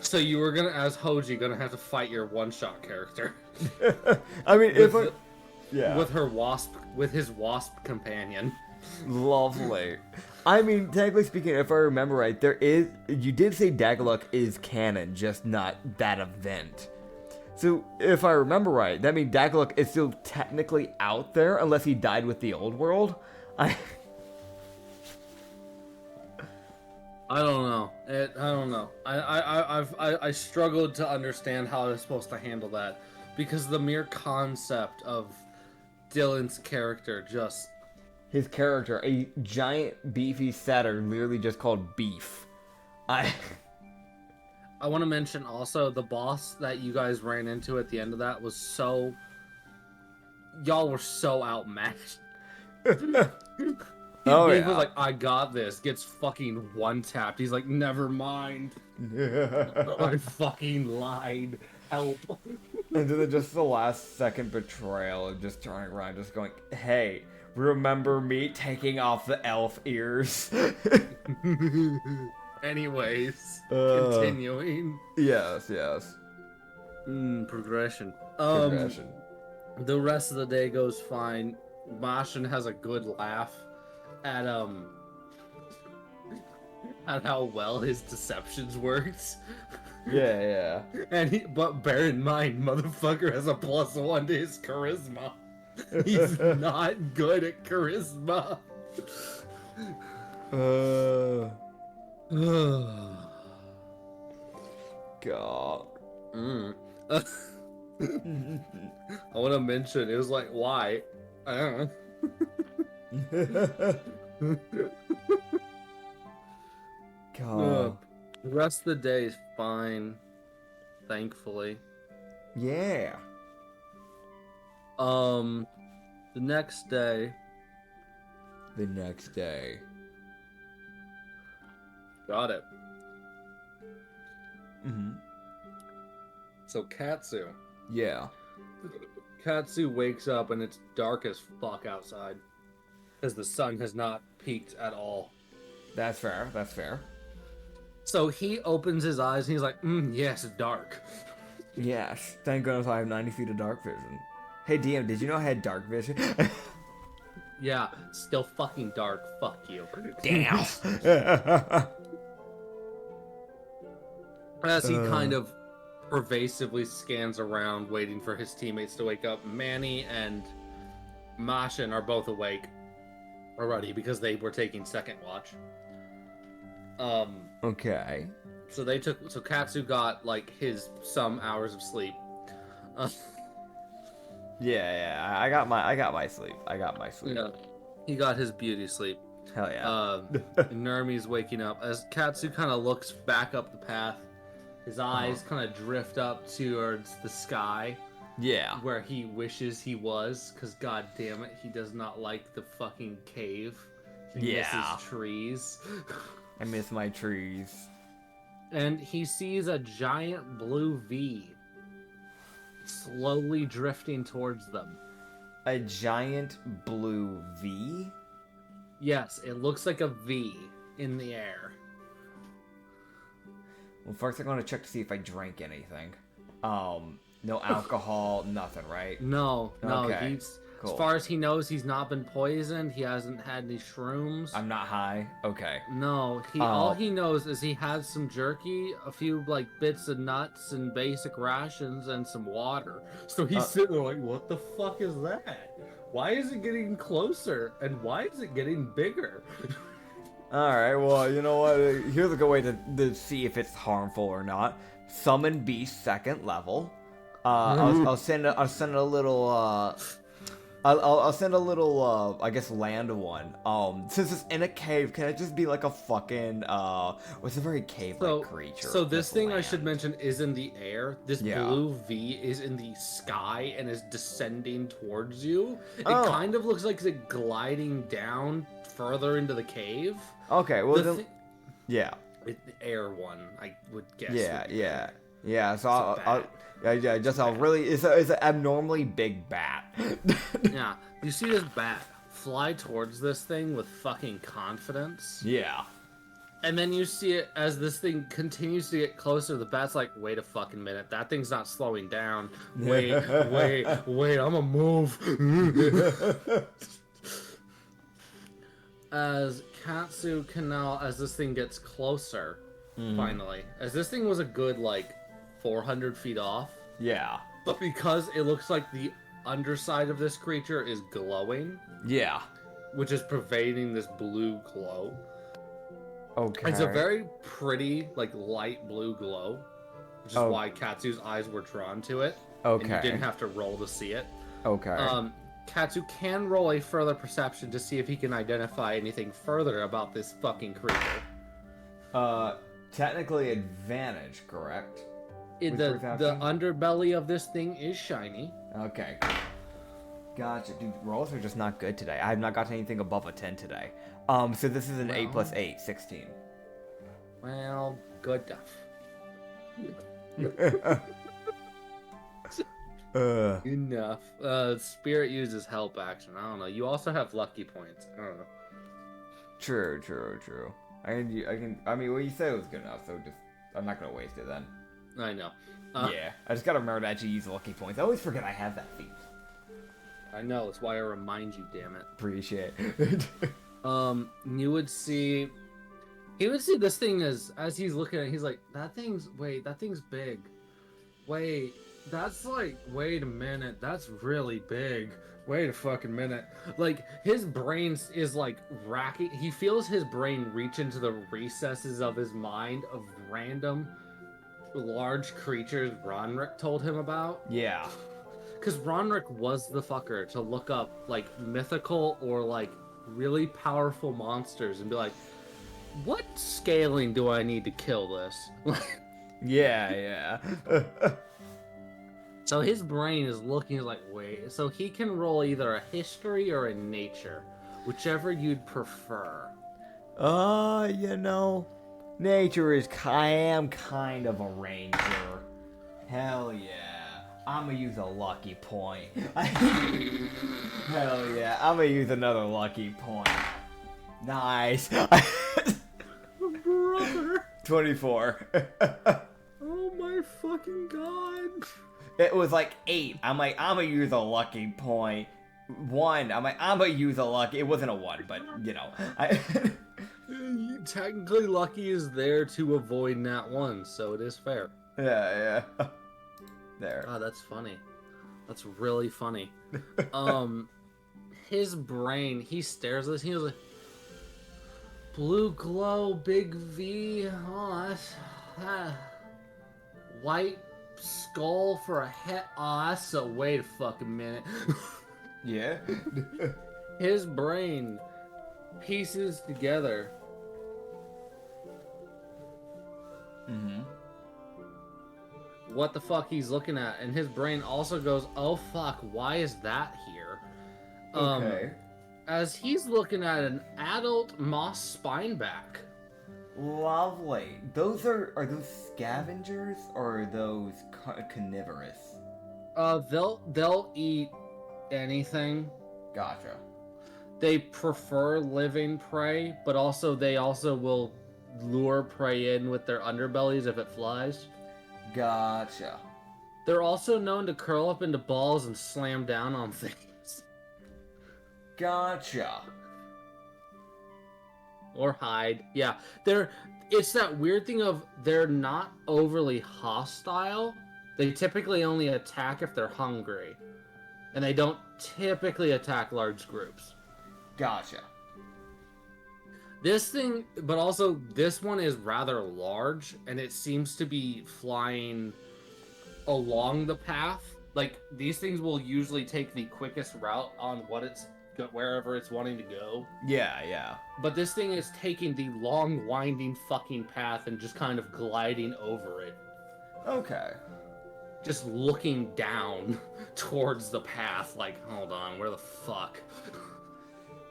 S2: So you were gonna, as Hoji, gonna have to fight your one-shot character.
S1: I mean,
S2: with his wasp companion.
S1: Lovely. I mean, technically speaking, if I remember right, you did say Dagaluk is canon, just not that event. So, if I remember right, that means Dagaluk is still technically out there, unless he died with the old world?
S2: I don't know. I don't know. I struggled to understand how I was supposed to handle that, because the mere concept of Dylan's character just...
S1: His character, a giant beefy satyr, literally just called Beef. I
S2: want to mention also the boss that you guys ran into at the end of that was so... Y'all were so outmatched.
S1: Oh,
S2: he
S1: yeah.
S2: was like, I got this. Gets fucking one-tapped. He's like, never mind. I fucking lied. Help.
S1: And then just the last second betrayal of just turning around, just going, hey, remember me taking off the elf ears?
S2: Anyways, continuing.
S1: Yes.
S2: Progression.
S1: Progression.
S2: The rest of the day goes fine. Mashin has a good laugh at how well his deceptions worked.
S1: Yeah.
S2: But bear in mind, motherfucker has a +1 to his charisma. He's not good at charisma.
S1: God.
S2: I want to mention, it was like, why? I don't know.
S1: God.
S2: The rest of the day is fine, thankfully.
S1: Yeah.
S2: The next day.
S1: The next day.
S2: Got it.
S1: Mm-hmm.
S2: So Katsu.
S1: Yeah.
S2: Katsu wakes up and it's dark as fuck outside. Because the sun has not peaked at all.
S1: That's fair. That's fair.
S2: So he opens his eyes and he's like, yes, dark.
S1: Yes. Thank goodness I have 90 feet of dark vision. Hey, DM, did you know I had dark vision?
S2: Yeah, still fucking dark. Fuck you.
S1: Damn.
S2: As he kind of pervasively scans around, waiting for his teammates to wake up, Manny and Mashin are both awake already because they were taking second watch.
S1: Okay.
S2: So Katsu got like some hours of sleep.
S1: Yeah, I got my sleep.
S2: Yeah, he got his beauty sleep.
S1: Hell yeah.
S2: Nermi's waking up as Katsu kind of looks back up the path. His eyes kind of drift up towards the sky.
S1: Yeah.
S2: Where he wishes he was, because god damn it, he does not like the fucking cave. He misses trees.
S1: I miss my trees.
S2: And he sees a giant blue V slowly drifting towards them.
S1: A giant blue V?
S2: Yes, it looks like a V in the air.
S1: Well, first I'm going to check to see if I drank anything. No alcohol, nothing, right?
S2: No.
S1: Okay, cool.
S2: As far as he knows, he's not been poisoned. He hasn't had any shrooms.
S1: I'm not high? Okay.
S2: No, all he knows is he had some jerky, a few like bits of nuts and basic rations, and some water. So he's sitting there like, what the fuck is that? Why is it getting closer? And why is it getting bigger?
S1: Alright, well, you know what? Here's a good way to see if it's harmful or not. Summon beast 2nd level. I'll send a little I'll send a little I guess land one. Since it's in a cave, can it just be like a fucking what's a very cave-like creature?
S2: So this thing I should mention is in the air. This
S1: Yeah.
S2: blue V is in the sky and is descending towards you. It kind of looks like it's gliding down further into the cave.
S1: Okay, well then, yeah.
S2: The air one, I would guess.
S1: Yeah. So it's an abnormally big bat.
S2: Yeah, you see this bat fly towards this thing with fucking confidence.
S1: Yeah.
S2: And then you see it as this thing continues to get closer. The bat's like, wait a fucking minute, that thing's not slowing down. Wait, I'ma move. As Katsu Canal, as this thing gets closer, finally, as this thing was a good like 400 feet off.
S1: Yeah.
S2: But because it looks like the underside of this creature is glowing.
S1: Yeah.
S2: Which is pervading this blue glow.
S1: Okay.
S2: It's a very pretty, like, light blue glow. Which is why Katsu's eyes were drawn to it.
S1: Okay.
S2: And you didn't have to roll to see it.
S1: Okay.
S2: Katsu can roll a further perception to see if he can identify anything further about this fucking creature.
S1: Technically advantage, correct?
S2: The underbelly of this thing is shiny.
S1: Okay. Gotcha. Dude, rolls are just not good today. I have not gotten anything above a 10 today. So this is an 8 plus 8, 16.
S2: Well, good enough. Enough. Spirit uses help action. I don't know. You also have lucky points. I don't know.
S1: True. I mean, well, you said it was good enough, so I'm not gonna waste it then.
S2: I know.
S1: Yeah, I just gotta remember to actually use lucky points. I always forget I have that feat.
S2: I know, that's why I remind you, damn it.
S1: Appreciate it.
S2: You would see... He would see this thing as he's looking at it, he's like, that thing's big. Wait, that's like, wait a minute, that's really big. Wait a fucking minute. Like, his brain is like racking. He feels his brain reach into the recesses of his mind of random large creatures Ronrick told him about.
S1: Yeah.
S2: Because Ronrick was the fucker to look up, like, mythical or, like, really powerful monsters and be like, what scaling do I need to kill this?
S1: Yeah.
S2: So his brain is looking like, wait, so he can roll either a history or a nature, whichever you'd prefer.
S1: You know, nature is I am kind of a ranger. Hell yeah. I'm gonna use a lucky point. Hell yeah, I'm gonna use another lucky point. Nice.
S2: Brother.
S1: 24.
S2: Oh my fucking god.
S1: It was like 8. I'm like, I'm gonna use a lucky point. 1. I'm like, I'm gonna use a lucky. It wasn't a 1, but you know.
S2: Technically, lucky is there to avoid nat 1, so it is fair.
S1: Yeah. There.
S2: Oh, that's funny. That's really funny. His brain, he stares at this, he was like, blue glow, big V, white skull for a head. Oh, that's so. Wait a fucking minute.
S1: Yeah.
S2: His brain pieces together.
S1: Mm-hmm.
S2: What the fuck he's looking at, and his brain also goes, oh fuck, why is that here?
S1: Okay.
S2: As he's looking at an adult moss spineback.
S1: Lovely. Those are those scavengers or are those carnivorous?
S2: They'll eat anything.
S1: Gotcha.
S2: They prefer living prey, but they also will lure prey in with their underbellies if it flies.
S1: Gotcha.
S2: They're also known to curl up into balls and slam down on things.
S1: Gotcha.
S2: Or hide. Yeah. It's that weird thing of they're not overly hostile. They typically only attack if they're hungry. And they don't typically attack large groups.
S1: Gotcha.
S2: This thing, but also this one is rather large, and it seems to be flying along the path. Like, these things will usually take the quickest route on wherever it's wanting to go.
S1: Yeah.
S2: But this thing is taking the long, winding fucking path and just kind of gliding over it.
S1: Okay.
S2: Just looking down towards the path, like, hold on, where the fuck?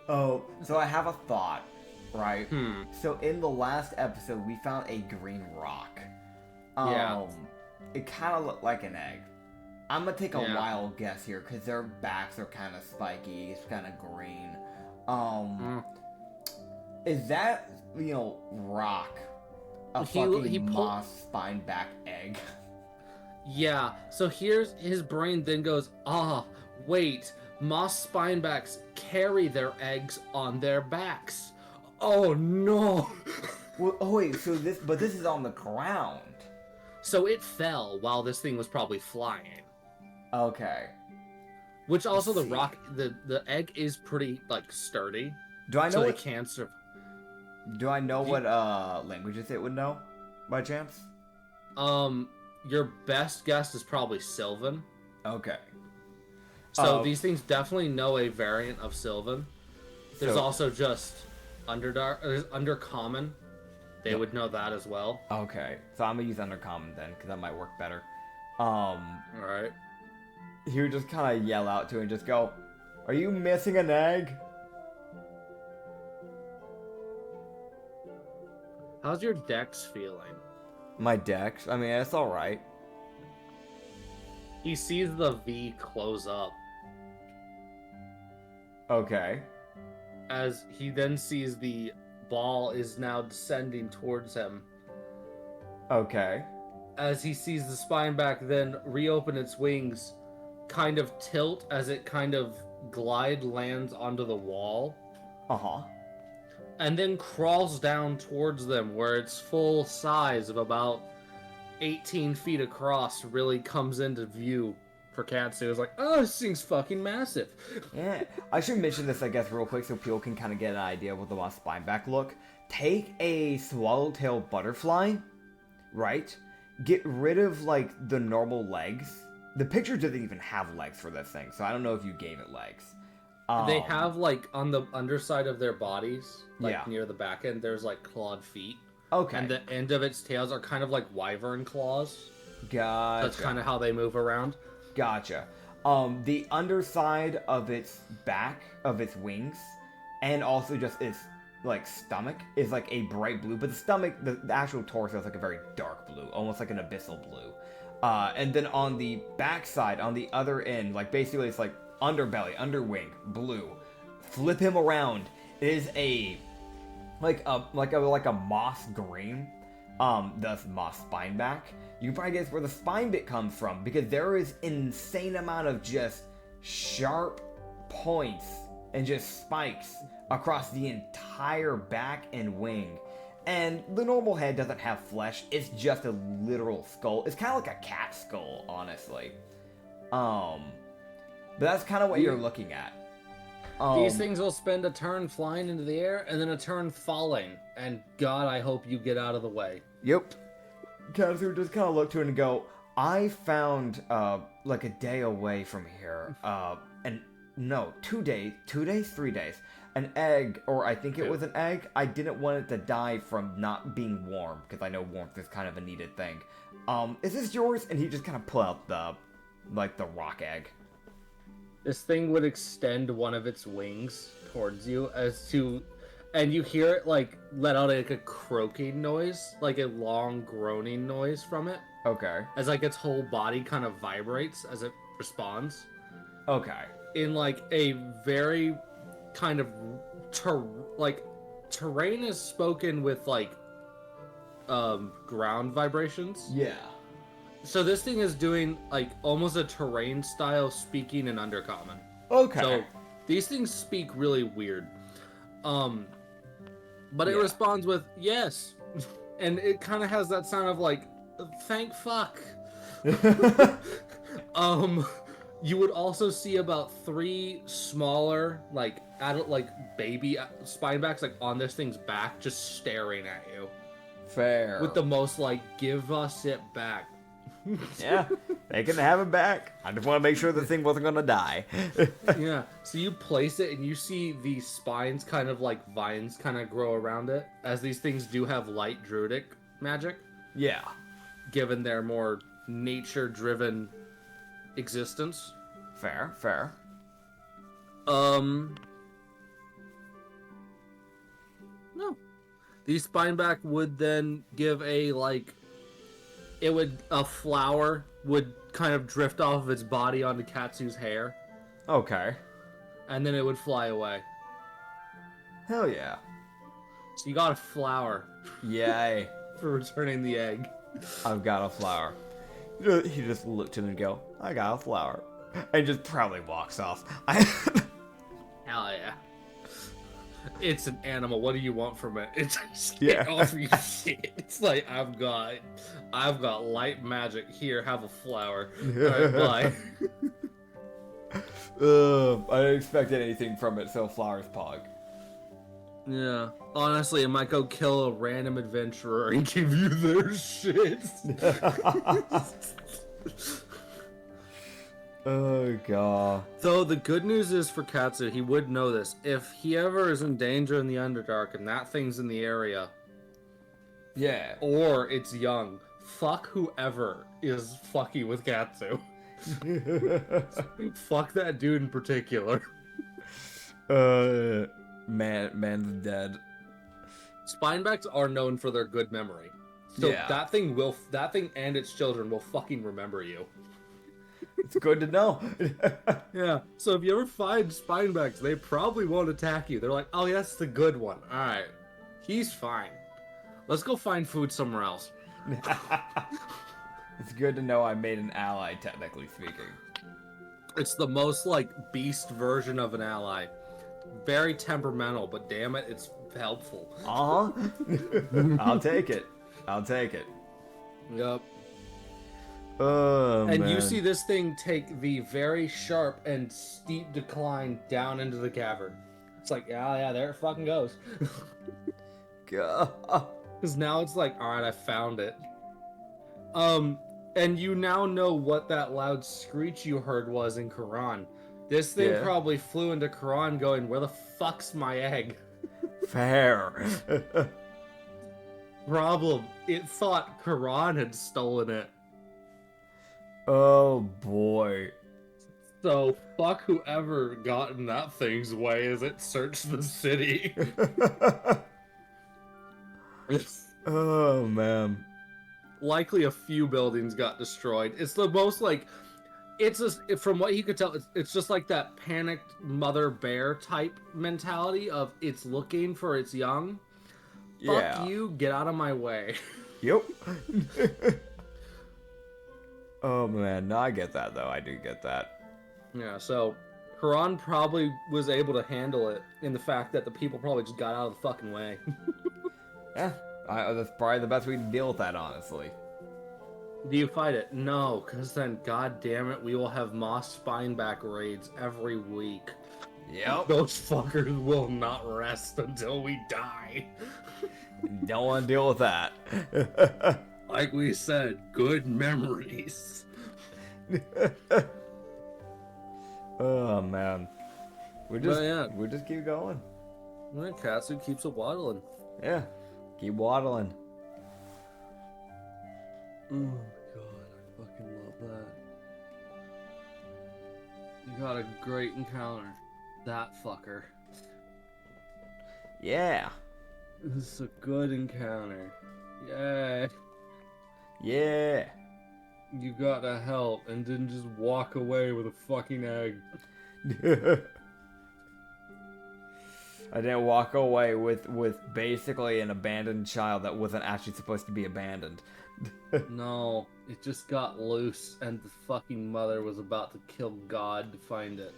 S1: Oh, so I have a thought. Right?
S2: Hmm.
S1: So in the last episode, we found a green rock.
S2: Yeah.
S1: It kind of looked like an egg. I'm gonna take a wild guess here, because their backs are kind of spiky. It's kind of green. Is that, rock a fucking moss spine-back egg?
S2: Yeah, so his brain then goes, wait, moss spinebacks carry their eggs on their backs. Oh no!
S1: Well, wait, but this is on the ground.
S2: So it fell while this thing was probably flying.
S1: Okay.
S2: Which also the rock, the egg is pretty, sturdy.
S1: Do I know
S2: so it can survive.
S1: Do I know what languages it would know, by chance?
S2: Your best guess is probably Sylvan.
S1: Okay.
S2: So these things definitely know a variant of Sylvan. There's also just there's Undercommon. They would know that as well.
S1: Okay, so I'm gonna use Undercommon then, because that might work better.
S2: Alright.
S1: He would just kind of yell out to it and just go, "Are you missing an egg?"
S2: How's your dex feeling?
S1: My dex? I mean, it's alright.
S2: He sees the V close up.
S1: Okay.
S2: As he then sees the ball is now descending towards him.
S1: Okay.
S2: As he sees the spineback then reopen its wings, kind of tilt as it kind of lands onto the wall.
S1: Uh-huh.
S2: And then crawls down towards them where its full size of about 18 feet across really comes into view for Katsu. It's like, oh, this thing's fucking massive.
S1: Yeah. I should mention this, I guess, real quick so people can kind of get an idea of what the moss spineback look. Take a swallowtail butterfly, right? Get rid of, the normal legs. The picture doesn't even have legs for this thing, so I don't know if you gave it legs.
S2: They have, on the underside of their bodies,
S1: Yeah.
S2: near the back end, there's, clawed feet.
S1: Okay.
S2: And the end of its tails are kind of like wyvern claws.
S1: Gotcha.
S2: That's kind of how they move around.
S1: Gotcha. The underside of its back, of its wings, and also just its like stomach is like a bright blue, but the stomach, the actual torso is like a very dark blue, almost like an abyssal blue. And then on the backside, on the other end, like basically it's like underbelly, underwing, blue. Flip him around. It is a moss green, thus moss spine back. You can probably guess where the spine bit comes from because there is an insane amount of just sharp points and just spikes across the entire back and wing. And the normal head doesn't have flesh, it's just a literal skull. It's kind of like a cat skull, honestly. But that's kind of what you're looking at.
S2: These things will spend a turn flying into the air and then a turn falling. And God, I hope you get out of the way.
S1: Yep. Katsu just kind of look to it and go, I found, like a day away from here, and no, 2 days, 3 days, an egg, or I think it was an egg. I didn't want it to die from not being warm, because I know warmth is kind of a needed thing. Is this yours? And he just kind of pull out the rock egg.
S2: This thing would extend one of its wings towards you and you hear it like let out like a croaking noise, like a long groaning noise from it.
S1: Okay.
S2: As like its whole body kind of vibrates as it responds.
S1: Okay.
S2: In like a very kind of terrain is spoken with like ground vibrations.
S1: Yeah.
S2: So this thing is doing like almost a terrain style speaking in Undercommon.
S1: Okay.
S2: So these things speak really weird. But it responds with yes. And it kind of has that sound of like thank fuck. You would also see about 3 smaller like adult like baby spinebacks like on this thing's back just staring at you.
S1: Fair.
S2: With the most like give us it back.
S1: Yeah, they can have it back. I just want to make sure the thing wasn't going to die.
S2: Yeah, so you place it and you see the spines kind of like vines kind of grow around it, as these things do have light druidic magic.
S1: Yeah.
S2: Given their more nature-driven existence.
S1: Fair.
S2: No. The spineback would then give a a flower would kind of drift off of its body onto Katsu's hair.
S1: Okay.
S2: And then it would fly away.
S1: Hell yeah.
S2: So you got a flower.
S1: Yay.
S2: For returning the egg.
S1: I've got a flower. He just looked at him and go, I got a flower. And just proudly walks off.
S2: Hell yeah. It's an animal. What do you want from it? It's just get off your shit. It's like I've got light magic. Here, have a flower. Alright, bye.
S1: I didn't expect anything from it, so flowers pog.
S2: Yeah. Honestly, it might go kill a random adventurer and give you their shit.
S1: Oh, God.
S2: Though the good news is for Katsu, he would know this. If he ever is in danger in the Underdark and that thing's in the area,
S1: yeah,
S2: or it's young, fuck whoever is fucking with Katsu. Fuck that dude in particular.
S1: Man's dead.
S2: Spinebacks are known for their good memory. So that thing and its children will fucking remember you.
S1: It's good to know.
S2: Yeah. So if you ever find spinebacks, they probably won't attack you. They're like, oh, yeah, that's the good one. All right. He's fine. Let's go find food somewhere else.
S1: It's good to know I made an ally, technically speaking.
S2: It's the most, beast version of an ally. Very temperamental, but damn it, it's helpful.
S1: Uh-huh. I'll take it.
S2: Yep.
S1: Oh,
S2: and
S1: man.
S2: you see this thing take the very sharp and steep decline down into the cavern. It's like, yeah, there it fucking goes.
S1: God.
S2: Because now it's like, alright, I found it. And you now know what that loud screech you heard was in Quran. This thing probably flew into Quran going, where the fuck's my egg?
S1: Fair.
S2: Problem, it thought Quran had stolen it.
S1: Oh boy.
S2: So fuck whoever got in that thing's way as it searched the city. It's
S1: Oh man.
S2: likely a few buildings got destroyed. It's the most like, it's just from what you could tell, it's just like that panicked mother bear type mentality of it's looking for its young.
S1: Yeah.
S2: Fuck you, get out of my way.
S1: Yep. Oh man, no, I get that though. I do get that.
S2: Yeah, so Haran probably was able to handle it in the fact that the people probably just got out of the fucking way.
S1: Yeah, that's probably the best way to deal with that, honestly.
S2: Do you fight it? No, because then, god damn it, we will have Moss Spineback raids every week.
S1: Yep.
S2: Those fuckers will not rest until we die.
S1: Don't want to deal with that.
S2: Like we said, good memories.
S1: Oh man, we just keep going.
S2: Well, Katsu keeps a waddling.
S1: Yeah, keep waddling.
S2: Oh my god, I fucking love that. You got a great encounter. That fucker.
S1: Yeah.
S2: This is a good encounter. Yeah.
S1: Yeah.
S2: You got to help and didn't just walk away with a fucking egg.
S1: I didn't walk away with basically an abandoned child that wasn't actually supposed to be abandoned.
S2: No, it just got loose and the fucking mother was about to kill God to find it.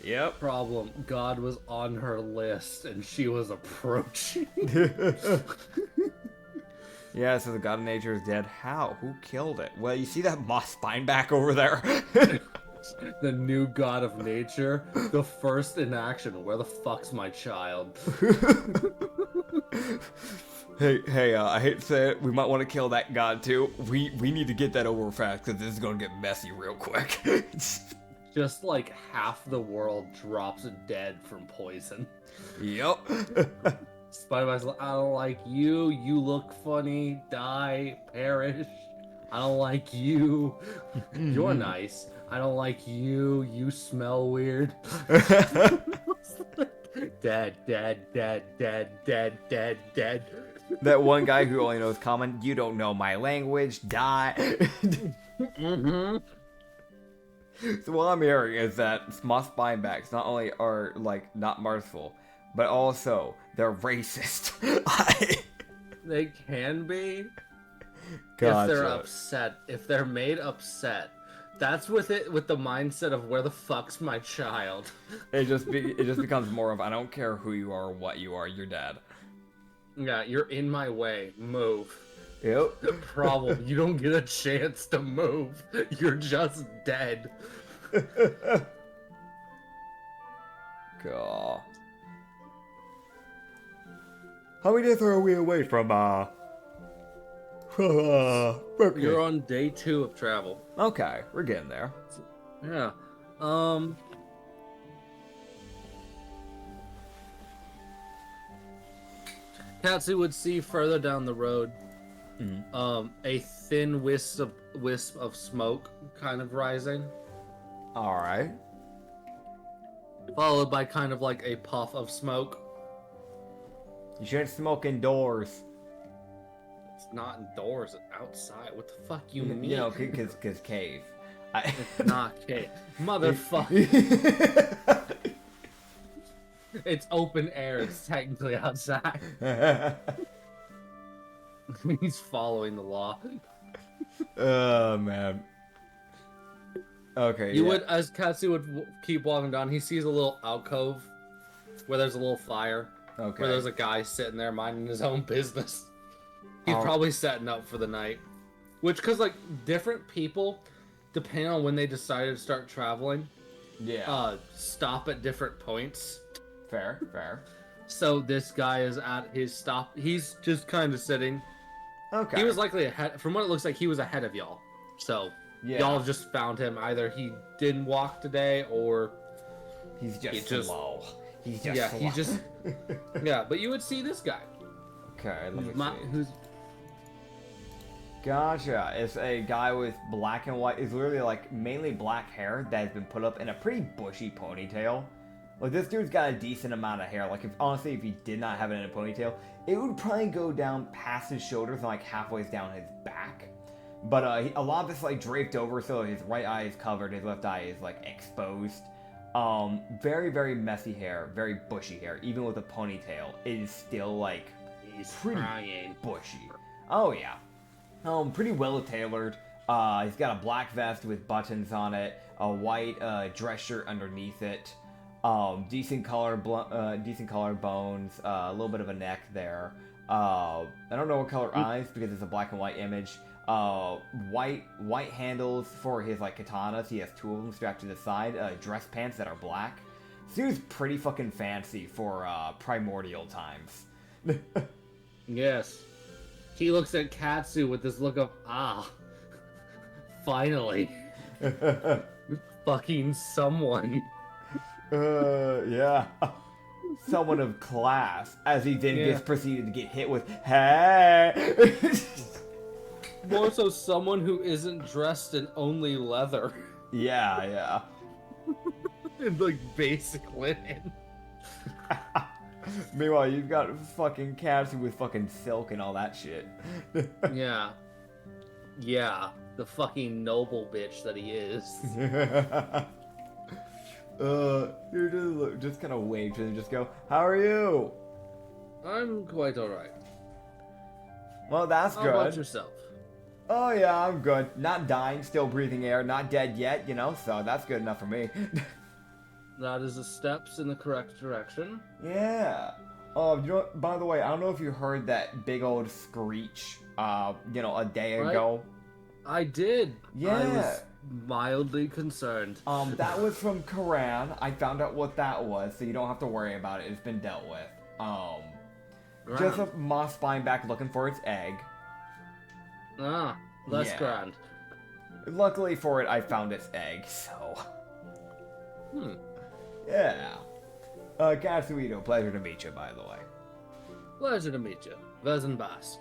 S1: Yep.
S2: Problem, God was on her list and she was approaching.
S1: Yeah, so the god of nature is dead. How? Who killed it? Well, you see that moss Spineback over there?
S2: The new god of nature, the first in action. Where the fuck's my child?
S1: Hey, I hate to say it, we might want to kill that god too. We need to get that over fast because this is gonna get messy real quick.
S2: Just like half the world drops dead from poison.
S1: Yep.
S2: Spider-Man's like, I don't like you. You look funny. Die. Perish. I don't like you. You're nice. I don't like you. You smell weird. Dead, dead, dead, dead, dead, dead, dead.
S1: That one guy who only knows common, you don't know my language, die.
S2: Mm-hmm.
S1: So what I'm hearing is that moss Spinebacks not only are, like, not merciful, but also they're racist.
S2: They can be.
S1: Gotcha.
S2: If they're upset. If they're made upset. That's with the mindset of where the fuck's my child.
S1: It just becomes more of I don't care who you are or what you are, you're dead.
S2: Yeah, you're in my way. Move.
S1: Yep.
S2: The problem, you don't get a chance to move. You're just dead.
S1: God. How many days are we away from Berkeley?
S2: You're on day 2 of travel.
S1: Okay, we're getting there.
S2: Yeah. Katsu would see further down the road a thin wisp of smoke kind of rising,
S1: Alright.
S2: followed by kind of like a puff of smoke.
S1: You shouldn't smoke indoors.
S2: It's not indoors, it's outside. What the fuck you mean?
S1: You know, cause cave.
S2: It's not cave. Motherfucker. It's open air, it's technically outside. He's following the law.
S1: Oh, man. Okay,
S2: You would, as Katsu would keep walking down, he sees a little alcove where there's a little fire.
S1: Okay.
S2: Where there's a guy sitting there minding his own business. He's
S1: Oh.
S2: probably setting up for the night. Which, because, like, different people, depending on when they decided to start traveling,
S1: Yeah.
S2: stop at different points.
S1: Fair.
S2: So this guy is at his stop. He's just kind of sitting.
S1: Okay.
S2: He was likely ahead. From what it looks like, he was ahead of y'all. So
S1: Yeah.
S2: y'all just found him. Either he didn't walk today, or
S1: He's just
S2: he just-
S1: slow. He's just
S2: yeah,
S1: slow.
S2: he just yeah. But you would see this guy.
S1: Okay, let me see.
S2: Who's
S1: Gotcha. It's a guy with black and white. It's literally like mainly black hair that has been put up in a pretty bushy ponytail. Like this dude's got a decent amount of hair. Like if honestly, if he did not have it in a ponytail, it would probably go down past his shoulders and like halfway down his back. But a lot of it's like draped over, so his right eye is covered, his left eye is like exposed. Very, very messy hair, very bushy hair. Even with a ponytail, it is still like pretty bushy. Oh yeah. Pretty well tailored. He's got a black vest with buttons on it, a white dress shirt underneath it. Decent color bones, a little bit of a neck there. I don't know what color eyes because it's a black and white image. White handles for his like katanas. He has 2 of them strapped to the side. Dress pants that are black. This dude's pretty fucking fancy for primordial times.
S2: Yes. He looks at Katsu with this look of, finally. Fucking someone.
S1: Yeah. Someone of class. As he then gets proceeded to get hit with, hey!
S2: More so someone who isn't dressed in only leather.
S1: Yeah.
S2: In like basic linen.
S1: Meanwhile, you've got fucking Katsu with fucking silk and all that shit.
S2: Yeah. The fucking noble bitch that he is.
S1: You just kind of wave to him and just go, how are you?
S2: I'm quite alright.
S1: Well, that's good.
S2: How about yourself?
S1: Oh yeah, I'm good. Not dying, still breathing air, not dead yet, so that's good enough for me.
S2: That is the steps in the correct direction.
S1: Yeah. By the way, I don't know if you heard that big old screech, a day ago.
S2: I did.
S1: Yeah.
S2: I was mildly concerned.
S1: That was from Karan. I found out what that was, so you don't have to worry about it. It's been dealt with. Just a moth flying back looking for its egg.
S2: Less grand.
S1: Luckily for it, I found its egg, so... Yeah. Katsuito, pleasure to meet you, by the way.
S2: Pleasure to meet you. Vezen Dask.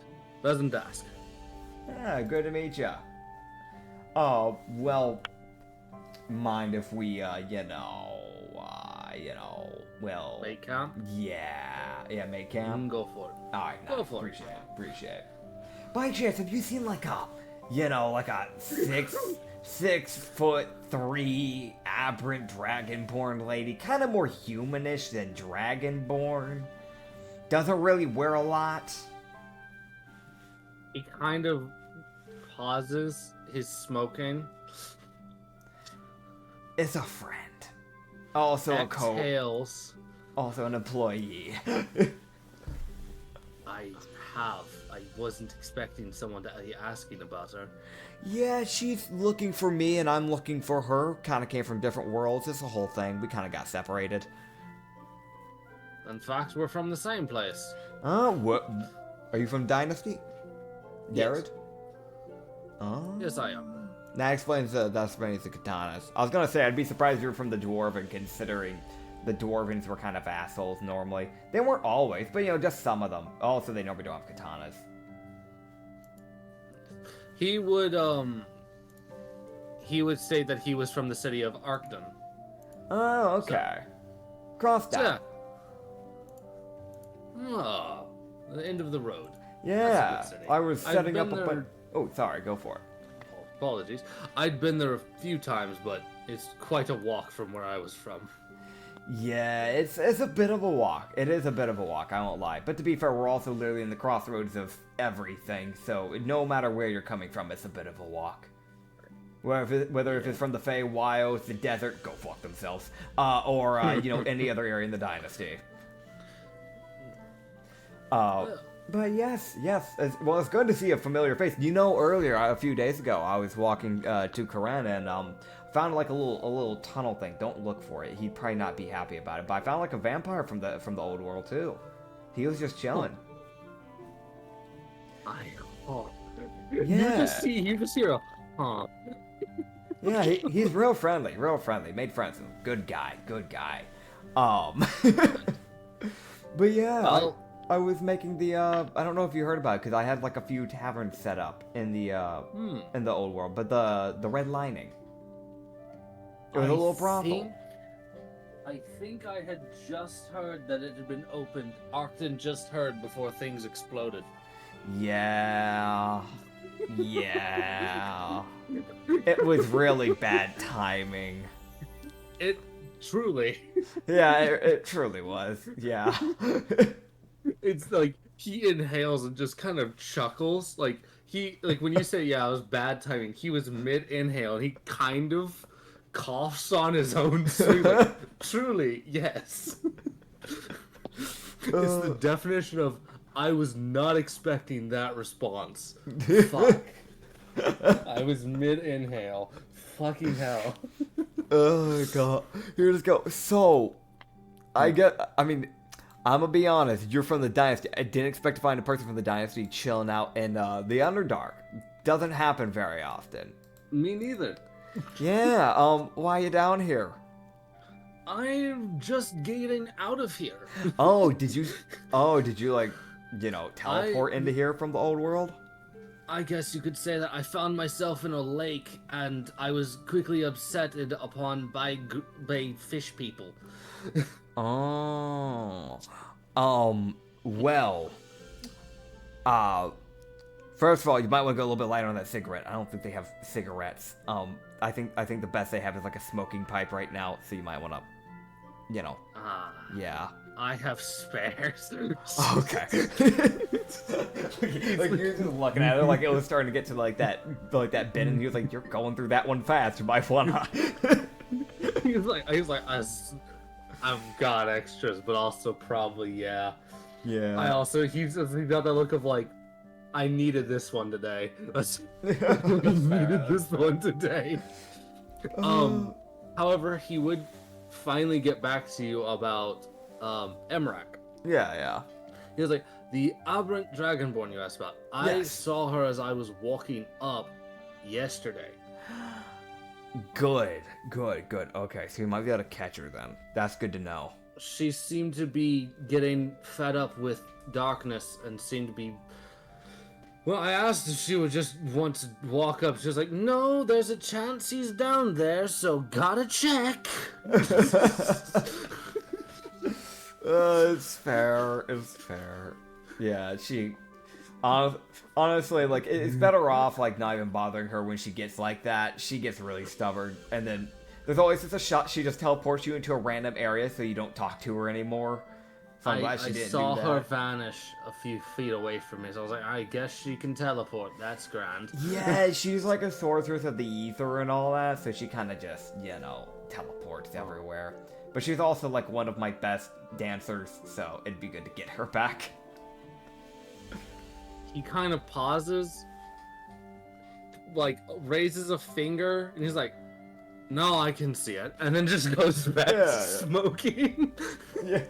S1: Yeah, good to meet you. Oh, well, mind if we,
S2: Make camp?
S1: Yeah, make camp?
S2: Go for it.
S1: Alright,
S2: Go for
S1: it. Appreciate it. By chance, have you seen like a 6'3" aberrant dragonborn lady? Kind of more humanish than dragonborn. Doesn't really wear a lot.
S2: He kind of pauses his smoking.
S1: It's a friend. Also a
S2: Exhales.
S1: Also an employee.
S2: I wasn't expecting someone to be asking about her.
S1: Yeah, she's looking for me and I'm looking for her. Kind of came from different worlds. It's a whole thing. We kind of got separated.
S2: In fact, we're from the same place.
S1: What? Are you from Dynasty? Jared?
S2: Yes.
S1: Oh.
S2: Yes, I am.
S1: That explains the katanas. I was gonna say, I'd be surprised if you were from the Dwarven, considering the Dwarvens were kind of assholes normally. They weren't always, but just some of them. Also, they normally don't have katanas.
S2: He would say that he was from the city of Arkton.
S1: Oh, okay. Cross that.
S2: Oh, the end of the road.
S1: Yeah,
S2: city.
S1: I was setting up
S2: there...
S1: a bunch. Oh, sorry, go for it.
S2: Oh, apologies. I'd been there a few times, but it's quite a walk from where I was from.
S1: Yeah, it's a bit of a walk. It is a bit of a walk, I won't lie. But to be fair, we're also literally in the crossroads of everything, so no matter where you're coming from, it's a bit of a walk. Whether if it's from the Fey, Wilds, the desert, go fuck themselves, or any other area in the Dynasty. But yes, it's good to see a familiar face. Earlier, a few days ago, I was walking to Karan and found like a little tunnel thing. Don't look for it. He'd probably not be happy about it. But I found like a vampire from the old world too. He was just chilling.
S2: Yeah. You just hear a
S1: Yeah, he's real friendly. Made friends with him. Good guy. But yeah.
S2: Well,
S1: I was making the I don't know if you heard about it because I had like a few taverns set up in the old world, but the red lining. It was a little brothel.
S2: I think I had just heard that it had been opened. Arcton just heard before things exploded.
S1: Yeah. Yeah. It was really bad timing.
S2: It truly.
S1: Yeah, it truly was. Yeah.
S2: It's like he inhales and just kind of chuckles. Like when you say yeah, it was bad timing. He was mid inhale and he kind of coughs on his own too. Like, truly, yes. It's the definition of I was not expecting that response. Fuck. I was mid inhale. Fucking hell.
S1: Oh god. Here, let's go. So, I'm gonna be honest, you're from the Dynasty. I didn't expect to find a person from the Dynasty chilling out in the Underdark. Doesn't happen very often.
S2: Me neither.
S1: Yeah, why are you down here?
S2: I'm just getting out of here.
S1: Did you like, teleport into here from the old world?
S2: I guess you could say that I found myself in a lake and I was quickly upsetted upon by fish people.
S1: First of all, you might want to go a little bit lighter on that cigarette. I don't think they have cigarettes. I think the best they have is like a smoking pipe right now, so you might want to, yeah.
S2: I have spares.
S1: Okay. like you're just looking at it like it was starting to get to like that bit, and he was like, "You're going through that one fast. You might wanna."
S2: he was like, I've got extras, but also probably yeah.
S1: Yeah.
S2: He got that look of like, I needed this one today. Needed this one today. However, he would finally get back to you about Emrak.
S1: Yeah.
S2: He was like, the aberrant dragonborn you asked about. I saw her as I was walking up yesterday.
S1: Good. Okay, so you might be able to catch her then. That's good to know.
S2: She seemed to be getting fed up with darkness and seemed to be... Well, I asked if she would just want to walk up. She was like, no, there's a chance he's down there, so gotta check.
S1: It's fair. Yeah, she... honestly, like, it's better off, like, not even bothering her when she gets like that. She gets really stubborn, and then there's always just a shot she just teleports you into a random area so you don't talk to her anymore. So I'm glad she didn't do that.
S2: I saw her vanish a few feet away from me, so I was like, I guess she can teleport. That's grand.
S1: Yeah, she's like a sorceress of the ether and all that, so she kind of just, teleports everywhere. But she's also, like, one of my best dancers, so it'd be good to get her back.
S2: He kind of pauses, like, raises a finger, and he's like, no, I can see it, and then just goes back to smoking.
S1: Yeah,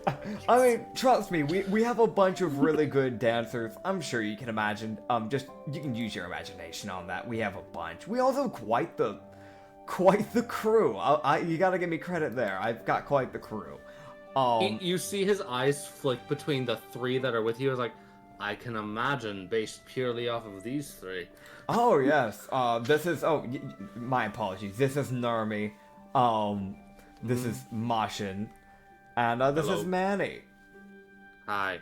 S1: I mean, trust me, we have a bunch of really good dancers. I'm sure you can imagine. You can use your imagination on that. We have a bunch. We also have quite the crew. You gotta give me credit there. I've got quite the crew.
S2: You see his eyes flick between the three that are with you. I was like, I can imagine, based purely off of these three.
S1: Oh, yes. This is... Oh, my apologies. This is Narmi. This is Mashin. And this is Manny.
S2: Hi.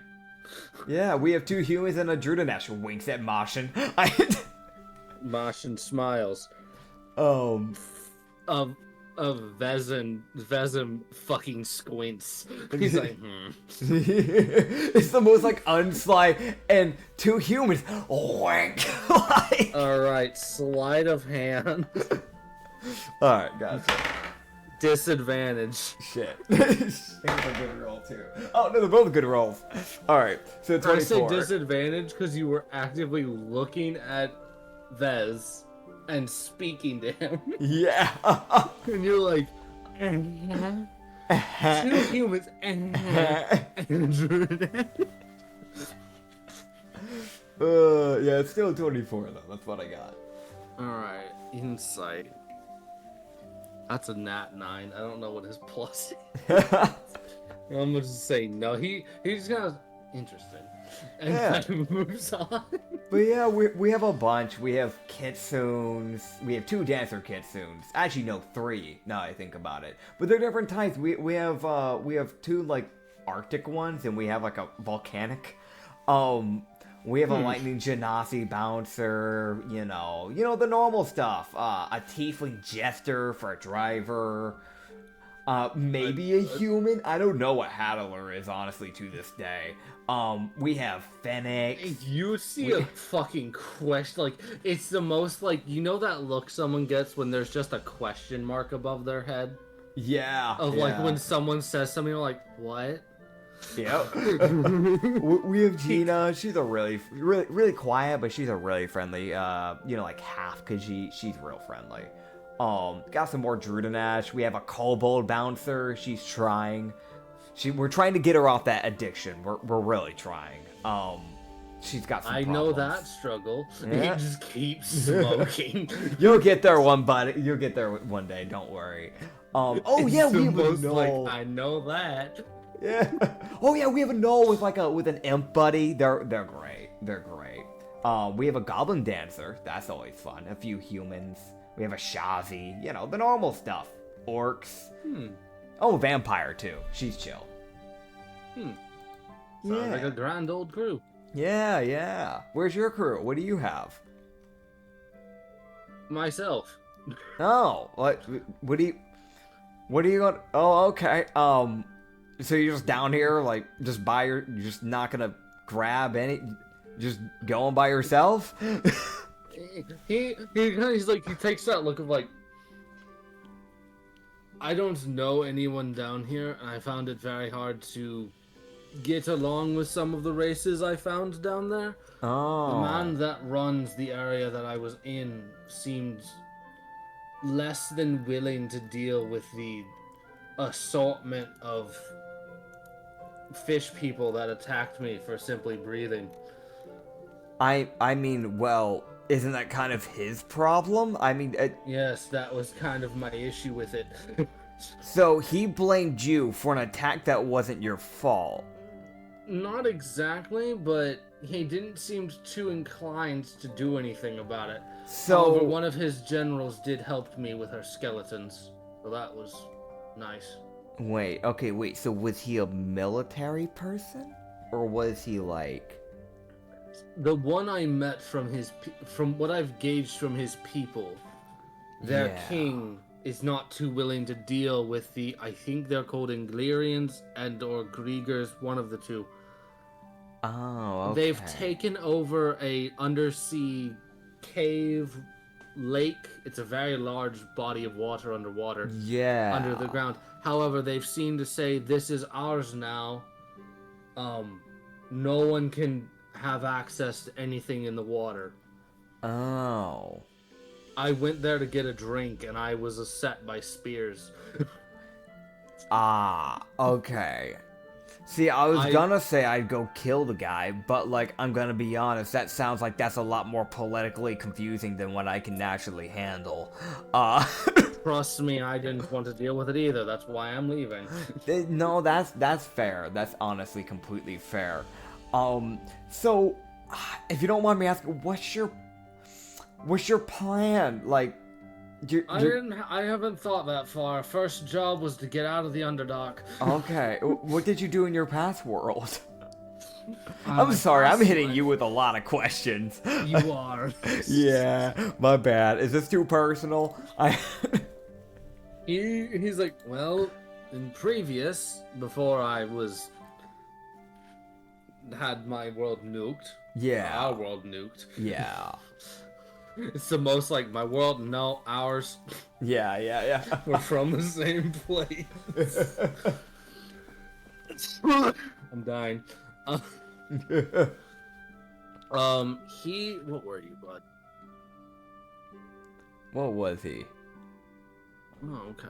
S1: Yeah, we have two humans and a Drudanesh. Winks at Mashin.
S2: Mashin smiles. Vezem fucking squints. He's like,
S1: It's the most, like, unsly, and two humans, wink. Like...
S2: Alright, sleight of hand.
S1: Alright, gotcha.
S2: Disadvantage.
S1: Shit. It's a good roll, too. Oh, no, they're both good rolls. Alright, so 24.
S2: I say disadvantage because you were actively looking at Vez and speaking to him.
S1: Yeah.
S2: And you're like, two humans,
S1: yeah, it's still 24 though. That's what I got.
S2: Alright, insight. That's a nat 9. I don't know what his plus is. I'm gonna just say no. He just kind of interesting. And
S1: Yeah.
S2: kind of moves on.
S1: But yeah, we have a bunch. We have kitsunes. We have 2 dancer kitsunes. Actually, no, 3. Now I think about it. But they're different types. We have 2 like Arctic ones, and we have like a volcanic. We have a lightning genasi bouncer. You know the normal stuff. A tiefling jester for a driver. Maybe a human. I don't know what Hattler is, honestly, to this day. We have Phoenix.
S2: You see a fucking question, like, it's the most, like, you know that look someone gets when there's just a question mark above their head?
S1: Yeah.
S2: Like, when someone says something, you're like, what?
S1: Yep. We have Gina. She's a really quiet, but she's a really friendly, like half, because she's real friendly. Got some more Drudanash. We have a kobold bouncer. She's trying. We're trying to get her off that addiction. We're really trying. She's got some problems.
S2: know that struggle.
S1: Yeah.
S2: He just keeps smoking.
S1: You'll get there You'll get there one day. Don't worry. We have a gnoll.
S2: Like, I know that.
S1: Yeah. Oh yeah, we have a gnoll with an imp buddy. They're great. They're great. We have a goblin dancer. That's always fun. A few humans. We have a Shazi, the normal stuff. Orcs. Oh, vampire too. She's chill.
S2: Sounds like a grand old crew.
S1: Yeah. Where's your crew? What do you have?
S2: Myself.
S1: Oh, what do you going? Oh, okay. So you're just down here, like, you're just not gonna grab any, just going by yourself?
S2: He's like, he takes that look of like, I don't know anyone down here, and I found it very hard to get along with some of the races I found down there.
S1: Oh.
S2: The man that runs the area that I was in seemed less than willing to deal with the assortment of fish people that attacked me for simply breathing.
S1: I mean, well, isn't that kind of his problem? I mean,
S2: Yes, that was kind of my issue with it.
S1: so he blamed you for an attack that wasn't your fault.
S2: Not exactly, but he didn't seem too inclined to do anything about it.
S1: So
S2: However, one of his generals did help me with her skeletons, so that was nice.
S1: Wait, so was he a military person? Or was he like...
S2: The one I met from from what I've gauged from his people, their king is not too willing to deal with I think they're called Inglerians or Griegers, one of the two.
S1: Oh, okay.
S2: They've taken over a undersea cave lake. It's a very large body of water underwater.
S1: Yeah.
S2: Under the ground. However, they've seemed to say, this is ours now. No one can have access to anything in the water.
S1: Oh.
S2: I went there to get a drink, and I was beset by spears.
S1: Okay. See, I was gonna say I'd go kill the guy, but, like, I'm gonna be honest, that sounds like that's a lot more politically confusing than what I can naturally handle.
S2: Trust me, I didn't want to deal with it either. That's why I'm leaving.
S1: No, that's fair. That's honestly completely fair. So, if you don't mind me asking, what's your plan? Like,
S2: I haven't thought that far. First job was to get out of the Underdark.
S1: Okay, what did you do in your past world? I'm sorry, I'm hitting you with a lot of questions.
S2: You are.
S1: Yeah, my bad. Is this too personal?
S2: He's like, well, before I had my world nuked.
S1: Yeah.
S2: Our world nuked.
S1: Yeah.
S2: It's the most like, my world, no, ours.
S1: Yeah.
S2: We're from the same place. I'm dying. What were you, bud?
S1: What was he?
S2: Oh, okay.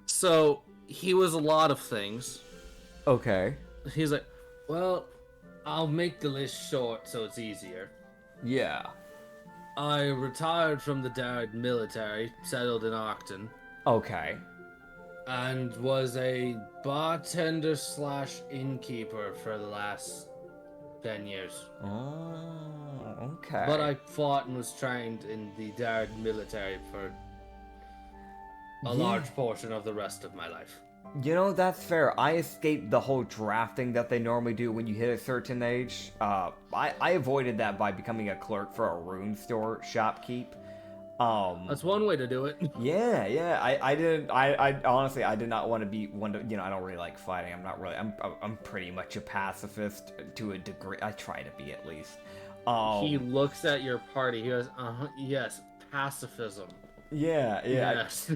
S2: So, he was a lot of things.
S1: Okay.
S2: He's like, well, I'll make the list short so it's easier.
S1: Yeah.
S2: I retired from the Darrad military, settled in Octon.
S1: Okay.
S2: and was a bartender slash innkeeper for the last 10 years.
S1: Oh, okay.
S2: But I fought and was trained in the Dard military for a large portion of the rest of my life.
S1: You know, that's fair. I escaped the whole drafting that they normally do when you hit a certain age. I avoided that by becoming a clerk for a rune store shopkeep.
S2: That's one way to do it.
S1: Yeah. I honestly, I did not want to be one to, I don't really like fighting. I'm pretty much a pacifist to a degree. I try to be, at least.
S2: He looks at your party. He goes, yes, pacifism.
S1: Yeah.
S2: Yes.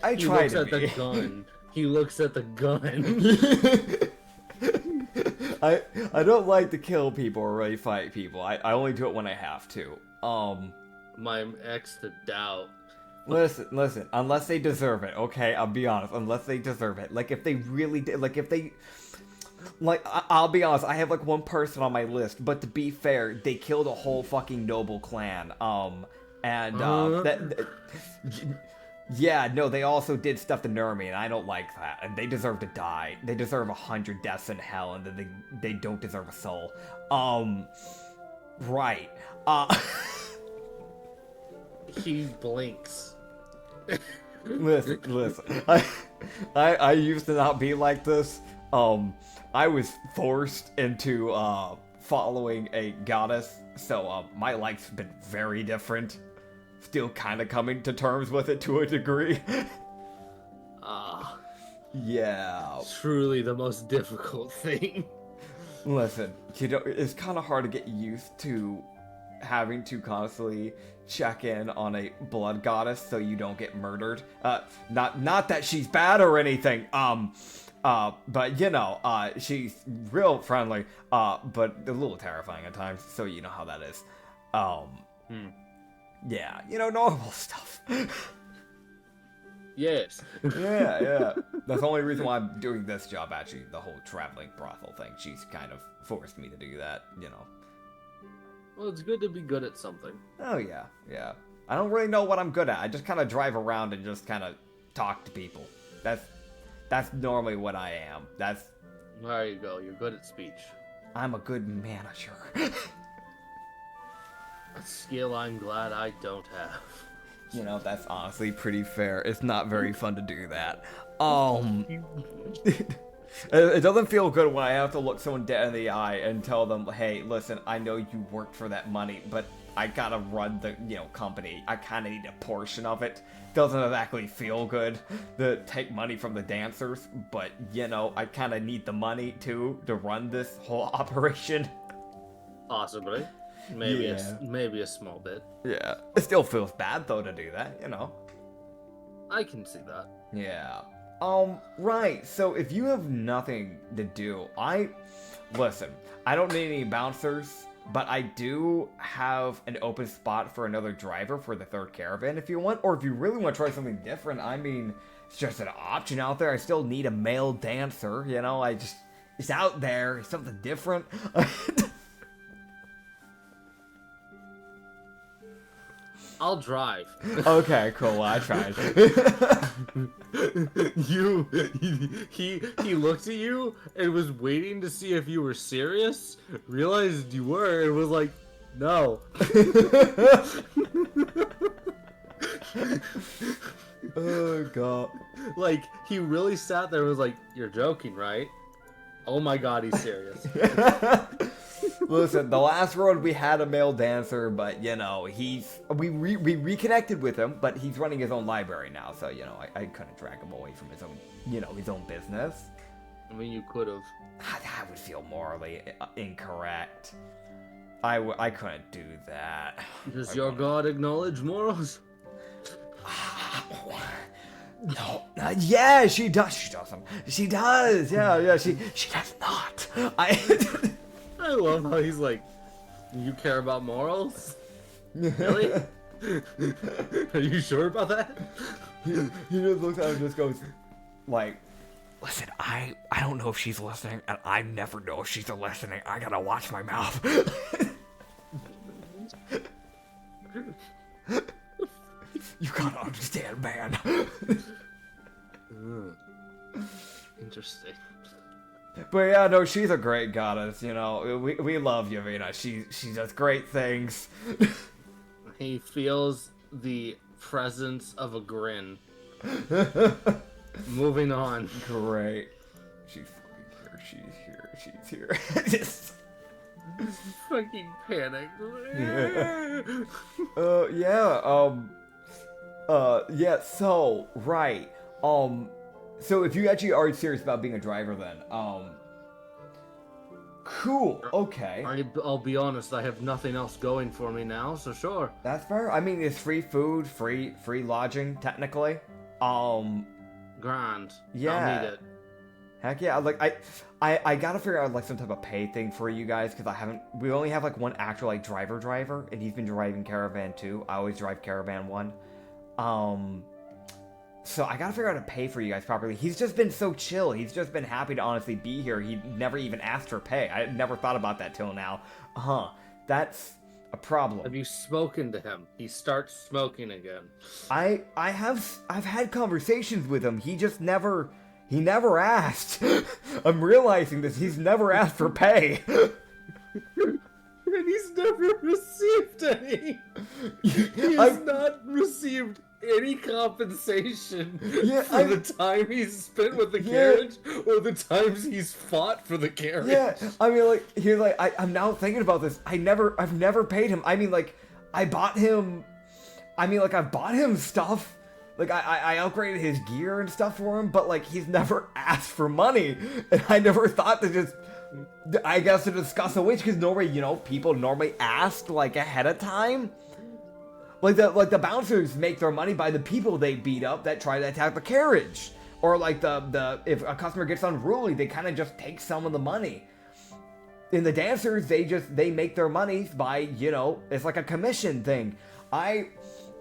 S1: I try to be.
S2: He looks at the gun. He looks at the gun.
S1: I don't like to kill people or really fight people. I only do it when I have to.
S2: My ex to doubt.
S1: Listen, unless they deserve it, okay? I'll be honest, unless they deserve it. Like, if they really did, I'll be honest, I have, like, one person on my list, but to be fair, they killed a whole fucking noble clan, yeah, no, they also did stuff to Nurmi, and I don't like that, and they deserve to die. They deserve 100 deaths in hell, and then they don't deserve a soul. Right.
S2: He blinks.
S1: Listen. I used to not be like this. I was forced into following a goddess, so my life's been very different. Still kind of coming to terms with it to a degree. Yeah.
S2: Truly the most difficult thing.
S1: Listen, it's kind of hard to get used to having to constantly check in on a blood goddess so you don't get murdered. Not that she's bad or anything. But she's real friendly. But a little terrifying at times. So you know how that is. Yeah, normal stuff.
S2: Yes.
S1: Yeah. That's the only reason why I'm doing this job, actually, the whole traveling brothel thing. She's kind of forced me to do that,
S2: Well, it's good to be good at something.
S1: Oh, yeah. I don't really know what I'm good at. I just kind of drive around and just kind of talk to people. That's normally what I am.
S2: There you go. You're good at speech.
S1: I'm a good manager.
S2: A skill I'm glad I don't have.
S1: That's honestly pretty fair. It's not very fun to do that. It doesn't feel good when I have to look someone dead in the eye and tell them, hey, listen, I know you worked for that money, but I gotta run the, company. I kinda need a portion of it. Doesn't exactly feel good to take money from the dancers, but, I kinda need the money, too, to run this whole operation.
S2: Possibly. Maybe a small bit.
S1: Yeah. It still feels bad, though, to do that,
S2: I can see that.
S1: Yeah. Right, so if you have nothing to do, listen, I don't need any bouncers, but I do have an open spot for another driver for the third caravan if you want, or if you really want to try something different, it's just an option out there. I still need a male dancer, it's out there, it's something different.
S2: I'll drive.
S1: Okay, cool. I tried.
S2: He looked at you and was waiting to see if you were serious. Realized you were and was like, no.
S1: Oh god.
S2: Like, he really sat there and was like, you're joking, right? Oh my god, he's serious.
S1: Listen, the last road we had a male dancer, but we reconnected with him, but he's running his own library now, so I couldn't drag him away from his own his own business.
S2: I mean, you could have.
S1: That would feel morally incorrect. I couldn't do that.
S2: Does your god acknowledge morals?
S1: No. Yeah, she does. She doesn't. She does. Yeah. She does not.
S2: I love how he's like, you care about morals? Really? Are you sure about that?
S1: He just looks at him and just goes, like, listen, I don't know if she's listening, and I never know if she's listening. I gotta watch my mouth. You gotta understand, man.
S2: Interesting.
S1: But yeah, no, she's a great goddess, you know. We love Yavina. She does great things.
S2: He feels the presence of a grin. Moving on.
S1: Great. She's fucking here. She's here. Just
S2: Fucking panic.
S1: Yeah, so, right. So if you actually are serious about being a driver then, cool, okay.
S2: I'll be honest, I have nothing else going for me now, so sure.
S1: That's fair. I mean, it's free food, free lodging, technically.
S2: Grand.
S1: Yeah.
S2: I'll need it.
S1: Heck yeah, like, I gotta figure out, like, some type of pay thing for you guys, because we only have, like, one actual, like, driver, and he's been driving Caravan too. I always drive Caravan 1. So I gotta figure out how to pay for you guys properly. He's just been so chill. He's just been happy to honestly be here. He never even asked for pay. I never thought about that till now. That's a problem.
S2: Have you spoken to him? He starts smoking again.
S1: I've had conversations with him. He just never asked. I'm realizing this. He's never asked for pay.
S2: And he's never received any. He's not received any compensation for the time he's spent with the carriage or the times he's fought for the carriage.
S1: Yeah, I mean, like, he's like, I'm now thinking about this. I've never paid him. I mean, like, I've bought him stuff. Like, I upgraded his gear and stuff for him, but, like, he's never asked for money. And I never thought to just, I guess, to discuss a wage, because normally, you know, people normally ask, like, ahead of time. Like the bouncers make their money by the people they beat up that try to attack the carriage. Or, like, if a customer gets unruly, they kind of just take some of the money. And the dancers, they make their money by, you know, it's like a commission thing. I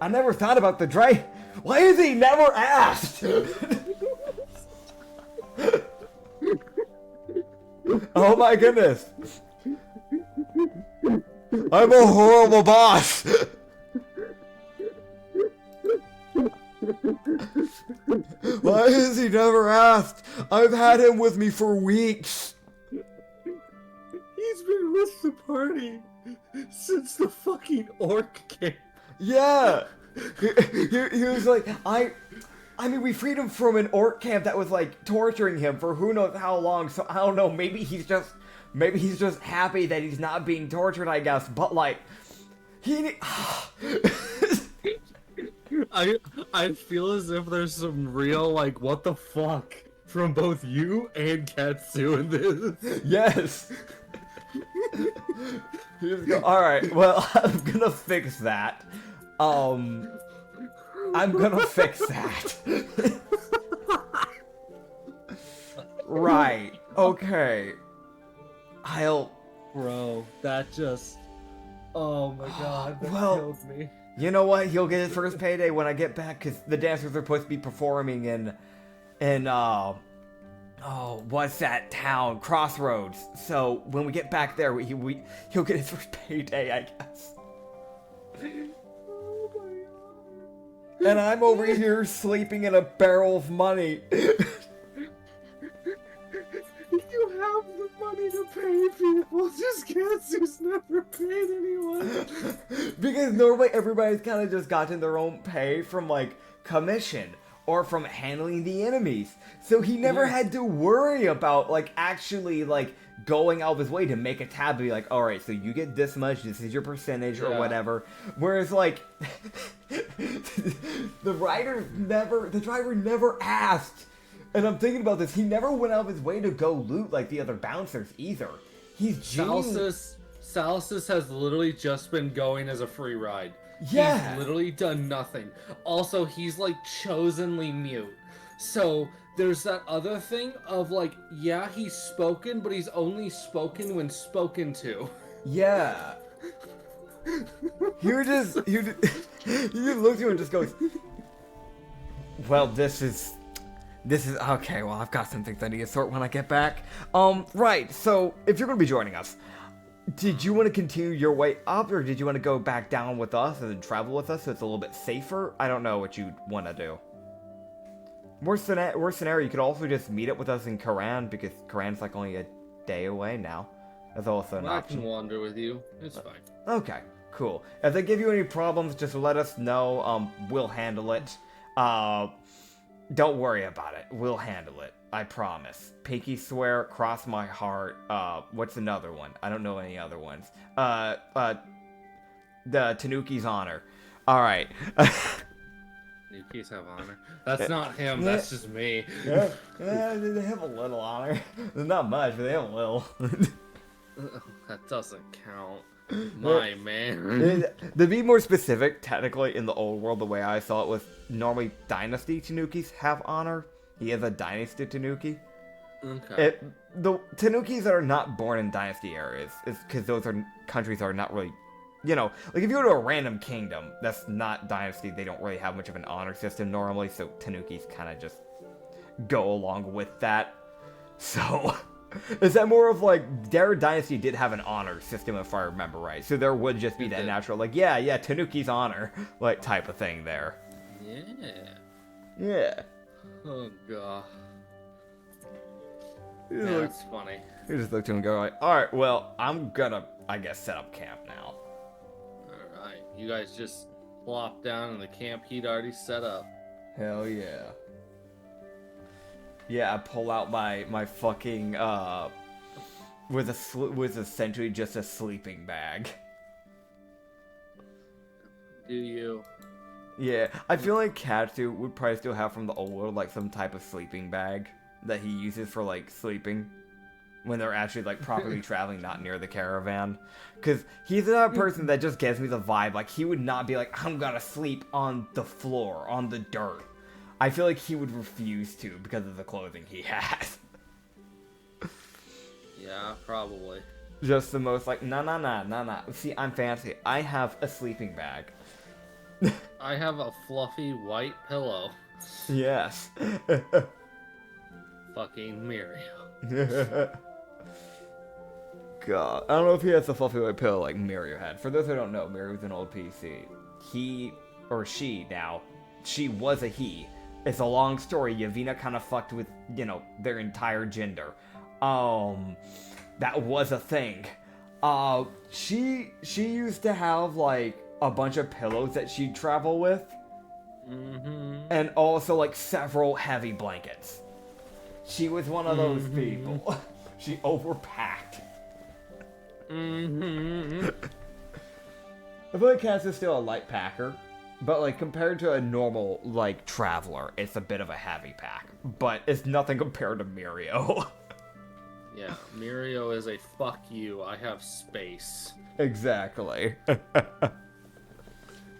S1: never thought about the drive. Why has he never asked? Oh my goodness. I'm a horrible boss. Why has he never asked? I've had him with me for weeks.
S2: He's been with the party since the fucking orc came.
S1: Yeah. He was like, I mean, we freed him from an orc camp that was, like, torturing him for who knows how long, so I don't know, maybe he's just happy that he's not being tortured, I guess, but, like,
S2: I feel as if there's some real, like, what the fuck from both you and Katsu in this.
S1: Yes. Alright, well, I'm gonna fix that. I'm gonna fix that. Right. Okay.
S2: Bro, that just... Oh my god, that killed me.
S1: You know what? He'll get his first payday when I get back, because the dancers are supposed to be performing in what's that town? Crossroads. So when we get back there, he'll get his first payday, I guess.
S2: Oh my god.
S1: And I'm over here sleeping in a barrel of money.
S2: You have the money to pay people, just Katsu's never paid anyone.
S1: Because normally everybody's kind of just gotten their own pay from, like, commission or from handling the enemies. So he never had to worry about, like, actually, like, going out of his way to make a tab to be like, alright, so you get this much, this is your percentage or whatever. Whereas, like, the driver never asked. And I'm thinking about this, he never went out of his way to go loot like the other bouncers either. He's
S2: Salsus has literally just been going as a free ride.
S1: Yeah.
S2: He's literally done nothing. Also, he's, like, chosenly mute. So, there's that other thing of, like, yeah, he's spoken, but he's only spoken when spoken to.
S1: Yeah. He just looks at you and just goes, well, this is, okay, well, I've got some things I need to sort when I get back. Right, so, if you're going to be joining us, Did you want to continue your way up, or did you want to go back down with us and then travel with us so it's a little bit safer? I don't know what you'd want to do. Worst scenario, you could also just meet up with us in Karan, because Karan's like only a day away now. That's also an option.
S2: I can wander with you. It's fine.
S1: Okay, cool. If they give you any problems, just let us know. We'll handle it. Don't worry about it. We'll handle it. I promise. Pinky swear, cross my heart. What's another one? I don't know any other ones. The Tanuki's honor. Alright.
S2: Tanukis have honor. That's not him, that's just me.
S1: Yeah, they have a little honor. Not much, but they have a little.
S2: That doesn't count. My man.
S1: To be more specific, technically in the old world, the way I saw it was normally dynasty Tanukis have honor. He is a dynasty Tanuki.
S2: Okay.
S1: The Tanukis that are not born in dynasty areas is because those are countries are not really, like if you go to a random kingdom that's not dynasty, they don't really have much of an honor system normally, so Tanukis kind of just go along with that. So, is that more of like, their dynasty did have an honor system if I remember right, so there would just be that natural, like, yeah, Tanuki's honor, like, type of thing there. Yeah.
S2: Oh, God.
S1: Yeah,
S2: that's funny.
S1: You just look to him and go like, alright, well, I'm gonna, I guess, set up camp now.
S2: Alright, you guys just plop down in the camp he'd already set up.
S1: Hell yeah. Yeah, I pull out my fucking, with essentially just a sleeping bag.
S2: Do you?
S1: Yeah, I feel like Katsu would probably still have from the old world, like, some type of sleeping bag that he uses for, like, sleeping when they're actually, like, properly traveling, not near the caravan. Because he's that person that just gives me the vibe, like, he would not be like, I'm gonna sleep on the floor, on the dirt. I feel like he would refuse to because of the clothing he has.
S2: Yeah, probably.
S1: Just the most, like, nah. See, I'm fancy. I have a sleeping bag.
S2: I have a fluffy white pillow.
S1: Yes.
S2: Fucking Mirio.
S1: God. I don't know if he has a fluffy white pillow like Mirio had. For those who don't know, Mirio's an old PC. He, or she now, she was a he. It's a long story. Yavina kind of fucked with, their entire gender. That was a thing. She used to have, like, a bunch of pillows that she'd travel with.
S2: Mm-hmm.
S1: And also, like, several heavy blankets. She was one of those people. She overpacked.
S2: Mm-hmm.
S1: I feel like Cass is still a light packer. But, like, compared to a normal, like, traveler, it's a bit of a heavy pack. But it's nothing compared to Mirio.
S2: Yeah, Mirio is a fuck you, I have space.
S1: Exactly.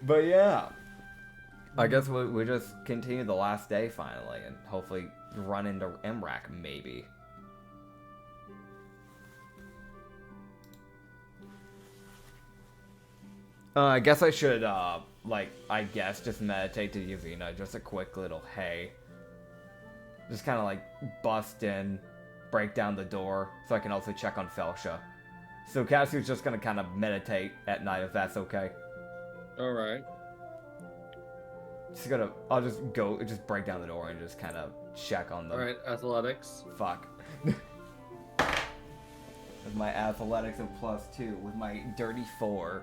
S1: But yeah. I guess we just continue the last day finally, and hopefully run into Imrak, maybe. I guess I should, just meditate to Yavina. Just a quick little hey. Just kind of, like, bust in, break down the door, so I can also check on Felsha. So Katsu's just gonna kind of meditate at night, if that's okay.
S2: Alright.
S1: I'll just break down the door and just kind of check on them.
S2: Alright, athletics.
S1: Fuck. With my athletics of +2, with my dirty 4.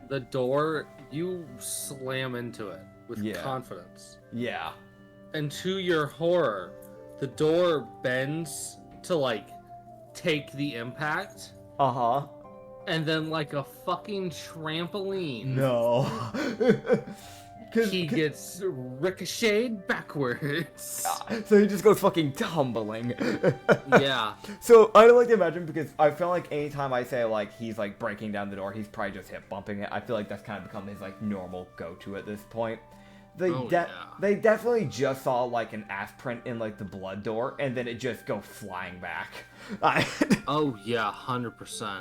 S2: The door, you slam into it with
S1: Yeah.
S2: confidence.
S1: Yeah.
S2: And to your horror, the door bends to, like, take the impact.
S1: Uh-huh.
S2: And then, like a fucking trampoline.
S1: No.
S2: He gets ricocheted backwards.
S1: So he just goes fucking tumbling.
S2: Yeah.
S1: So I don't like to imagine, because I feel like anytime I say, like, he's, like, breaking down the door, he's probably just hip bumping it. I feel like that's kind of become his, like, normal go-to at this point. They definitely just saw, like, an ass print in, like, the blood door, and then it just go flying back.
S2: Oh yeah, 100%.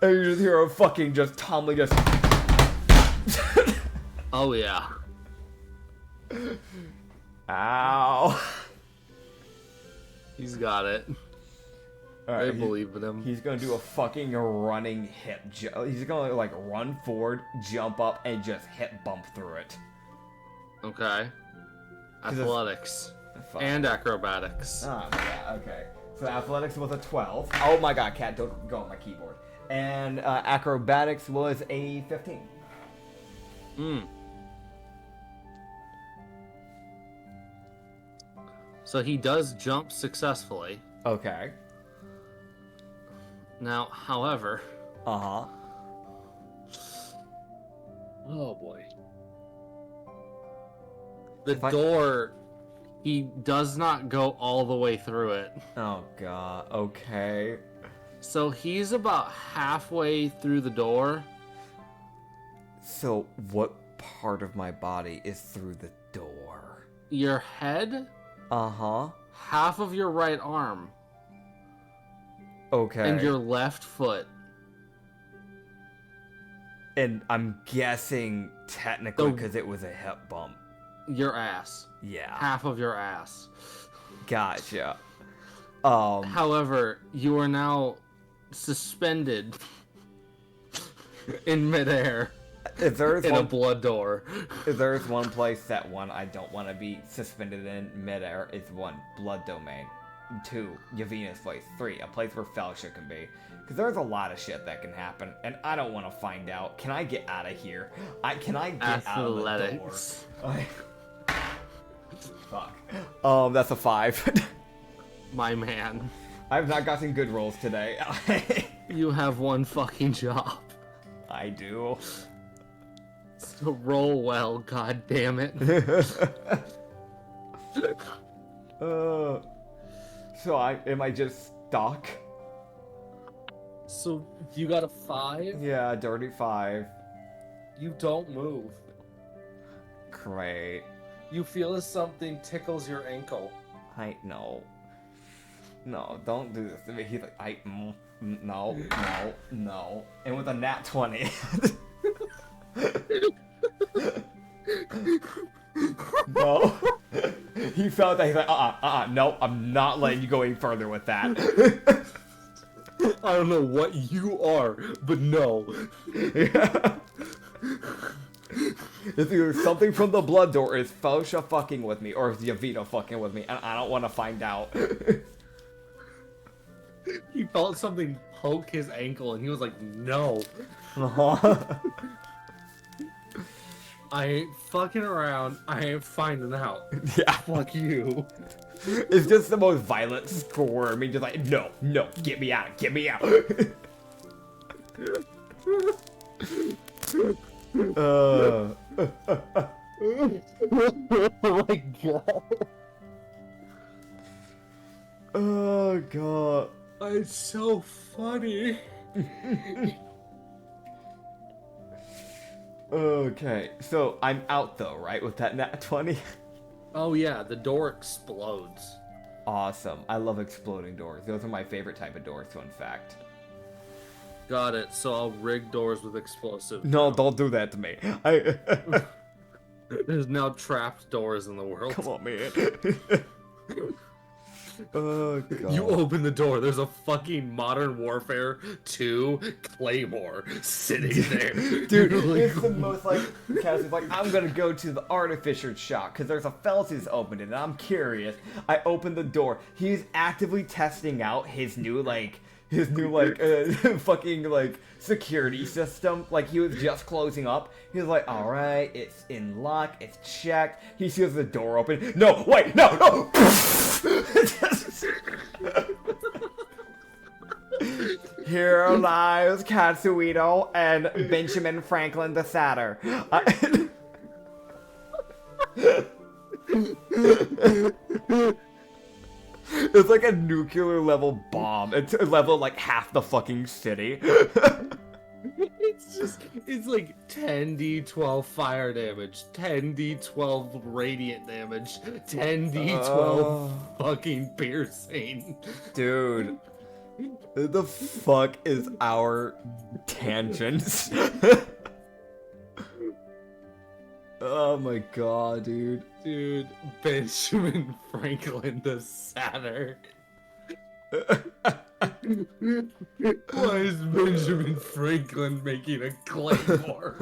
S1: And you just hear a fucking just tumbling, just...
S2: Oh yeah.
S1: Ow.
S2: He's got it. I believe in him.
S1: He's gonna do a fucking running hip jump. He's gonna like run forward, jump up, and just hip bump through it.
S2: Okay. Athletics. And acrobatics.
S1: Oh, yeah, okay. So athletics was a 12. Oh my god, cat, don't go on my keyboard. And acrobatics was a 15.
S2: So he does jump successfully.
S1: Okay.
S2: Now, however...
S1: Uh-huh.
S2: Oh, boy. The door, he does not go all the way through it.
S1: Oh, God. Okay.
S2: So he's about halfway through the door.
S1: So what part of my body is through the door?
S2: Your head,
S1: Uh-huh.
S2: half of your right arm,
S1: Okay.
S2: and your left foot.
S1: And I'm guessing technically because it was a hip bump.
S2: Your ass.
S1: Yeah.
S2: Half of your ass.
S1: Gotcha.
S2: However, you are now suspended in midair
S1: If there's
S2: in
S1: one,
S2: a blood door.
S1: if there's one place that I don't want to be suspended in midair, it's 1, blood domain. 2, Yavina's place. 3, a place where fellowship can be. Because there's a lot of shit that can happen, and I don't want to find out. Can I get out of here? Can I get
S2: Athletics.
S1: out of the door? Fuck. That's a 5.
S2: My man.
S1: I've not gotten good rolls today.
S2: You have one fucking job.
S1: I do.
S2: So roll well, god damn it.
S1: So am I just stuck?
S2: So you got a 5?
S1: Yeah, dirty 5.
S2: You don't move.
S1: Great.
S2: You feel as something tickles your ankle.
S1: No. No, don't do this to me. He's like, no. And with a nat 20. No. He felt that. He's like, no, I'm not letting you go any further with that.
S2: I don't know what you are, but no.
S1: Yeah. It's either something from the blood door, or is Felicia fucking with me, or is Yavina fucking with me, and I don't want to find out.
S2: He felt something poke his ankle, and he was like, no.
S1: Uh-huh.
S2: I ain't fucking around. I ain't finding out.
S1: Yeah.
S2: Fuck you.
S1: It's just the most violent squirming, just like, no, get me out, get me out.
S2: Oh my god.
S1: Oh god.
S2: It's so funny.
S1: Okay, so I'm out though, right, with that nat 20?
S2: Oh yeah, the door explodes.
S1: Awesome. I love exploding doors. Those are my favorite type of doors, in fact.
S2: Got it. So I'll rig doors with explosives.
S1: No, don't do that to me.
S2: There's now trapped doors in the world.
S1: Come on, man. Oh, God.
S2: You open the door, there's a fucking Modern Warfare 2 Claymore sitting there.
S1: Dude,
S2: like,
S1: it's the most, like, Cassie's like, I'm gonna go to the artificer shop, because there's a fella who's opened it, and I'm curious. I open the door. He's actively testing out his new, fucking, like, security system. Like, he was just closing up. He was like, alright, it's in lock, it's checked. He sees the door open. No, wait, no! Here lies Katsu and Benjamin Franklin the Satyr. It's like a nuclear level bomb. It's level like half the fucking city.
S2: It's like 10d12 fire damage, 10d12 radiant damage, 10d12 fucking piercing.
S1: Dude. The fuck is our tangents? Oh my god, dude.
S2: Dude, Benjamin Franklin the Satyr. Why is Benjamin Franklin making a claymore?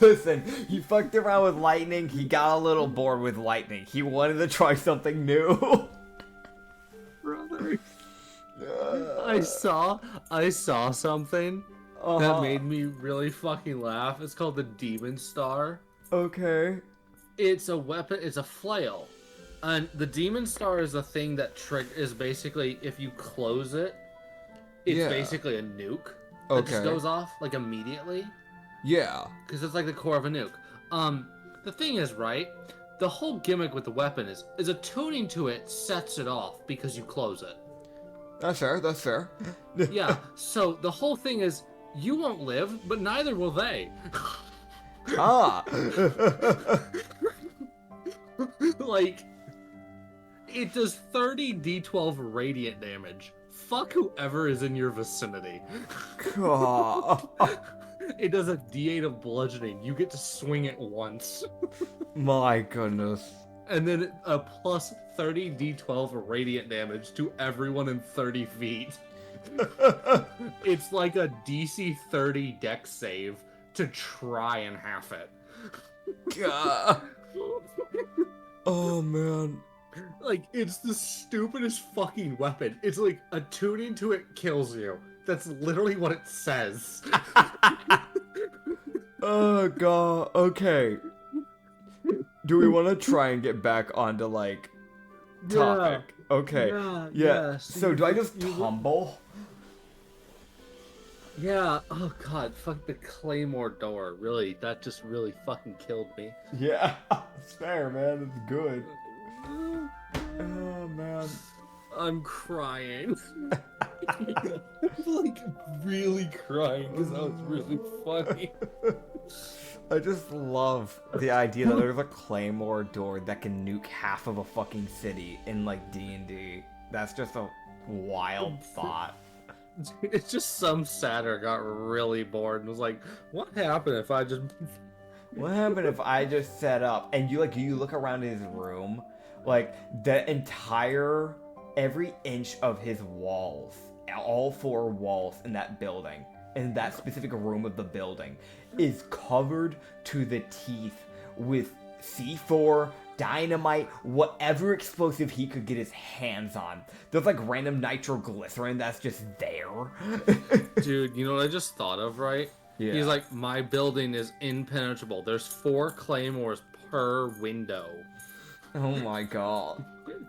S1: Listen, he fucked around with lightning. He got a little bored with lightning. He wanted to try something new.
S2: Brother, I saw something that made me really fucking laugh. It's called the Demon Star.
S1: Okay.
S2: It's a weapon. It's a flail. And the Demon Star is a thing that is basically, if you close it, it's basically a nuke that just goes off, like, immediately.
S1: Yeah.
S2: Because it's like the core of a nuke. The thing is, right, the whole gimmick with the weapon is attuning to it sets it off because you close it.
S1: That's fair.
S2: Yeah, so the whole thing is, you won't live, but neither will they.
S1: Ah.
S2: Like... It does 30 D12 radiant damage. Fuck whoever is in your vicinity. It does a D8 of bludgeoning. You get to swing it once.
S1: My goodness.
S2: And then a plus 30 D12 radiant damage to everyone in 30 feet. It's like a DC 30 dex save to try and half it.
S1: God. Oh, man.
S2: Like, it's the stupidest fucking weapon. It's like, attuning to it kills you. That's literally what it says.
S1: Oh, God. Okay. Do we want to try and get back onto, like, topic?
S2: Yeah.
S1: Okay.
S2: Yeah.
S1: So do I just tumble?
S2: Yeah. Oh, God. Fuck the Claymore door. Really, that just really fucking killed me.
S1: Yeah. It's fair, man. It's good. Oh, man.
S2: I'm crying. Like, really crying because that was really funny.
S1: I just love the idea that there's a claymore door that can nuke half of a fucking city in, like, D&D. That's just a wild thought.
S2: It's just some satyr got really bored and was like, what happened if I just...
S1: What happened if I just set up and you look around his room, like the entire every inch of his walls, all four walls in that building, in that specific room of the building, is covered to the teeth with C4, dynamite, whatever explosive he could get his hands on. There's like random nitroglycerin that's just there.
S2: Dude, you know what I just thought of, right?
S1: Yeah.
S2: He's like, my building is impenetrable. There's 4 claymores per window.
S1: Oh my god.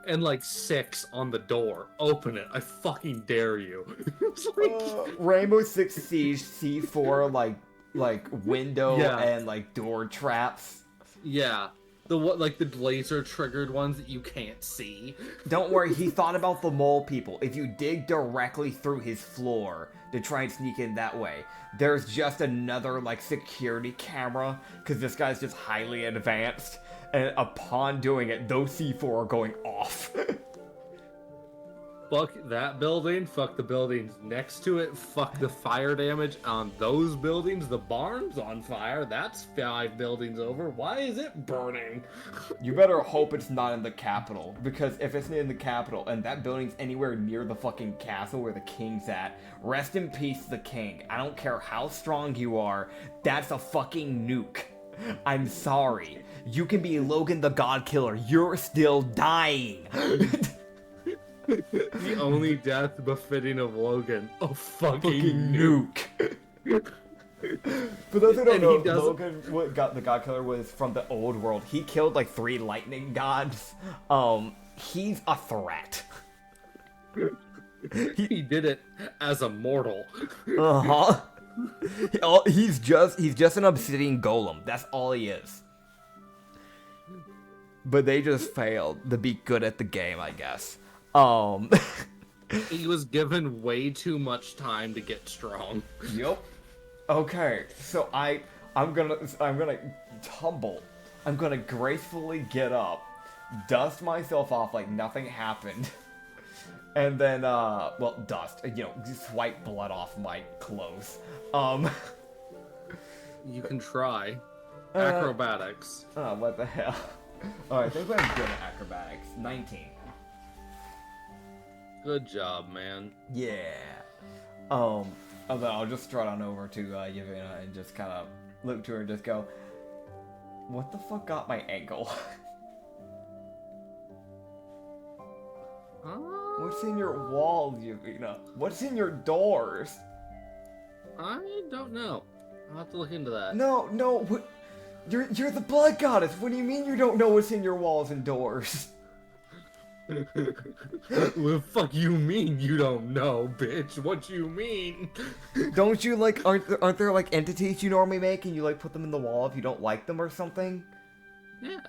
S2: And like 6 on the door. Open it. I fucking dare you. It's like...
S1: Rainbow Six Siege C4 like window and like door traps.
S2: Yeah. The laser triggered ones that you can't see.
S1: Don't worry, he thought about the mole people. If you dig directly through his floor to try and sneak in that way, there's just another like security camera because this guy's just highly advanced. And upon doing it, those C4 are going off.
S2: Fuck that building, fuck the buildings next to it, fuck the fire damage on those buildings. The barn's on fire, that's 5 buildings over. Why is it burning?
S1: You better hope it's not in the capital, because if it's in the capital and that building's anywhere near the fucking castle where the king's at, rest in peace the king. I don't care how strong you are, that's a fucking nuke. I'm sorry. You can be Logan the God Killer, you're still dying.
S2: The only death befitting of Logan. A fucking
S1: nuke. For those who don't know,
S2: he
S1: Logan, the God Killer, was from the old world. He killed like 3 lightning gods. He's a threat.
S2: He did it as a mortal.
S1: Uh-huh. He's just an obsidian golem. That's all he is. But they just failed to be good at the game, I guess.
S2: He was given way too much time to get strong.
S1: Yep. Okay, so I'm gonna tumble. I'm gonna gracefully get up, dust myself off like nothing happened, and then dust. Swipe blood off my clothes.
S2: You can try acrobatics.
S1: Oh, what the hell? Alright, I think I'm good at acrobatics. 19.
S2: Good job, man.
S1: Yeah. And then I'll just strut on over to Yavina and just kind of look to her and just go, what the fuck got my ankle? What's in your walls, Yavina? What's in your doors?
S2: I don't know. I'll have to look into that.
S1: No, what? You're the blood goddess. What do you mean you don't know what's in your walls and doors?
S2: What the fuck you mean you don't know, bitch? What you mean?
S1: Don't you like, aren't there like entities you normally make and you like put them in the wall if you don't like them or something?
S2: Yeah.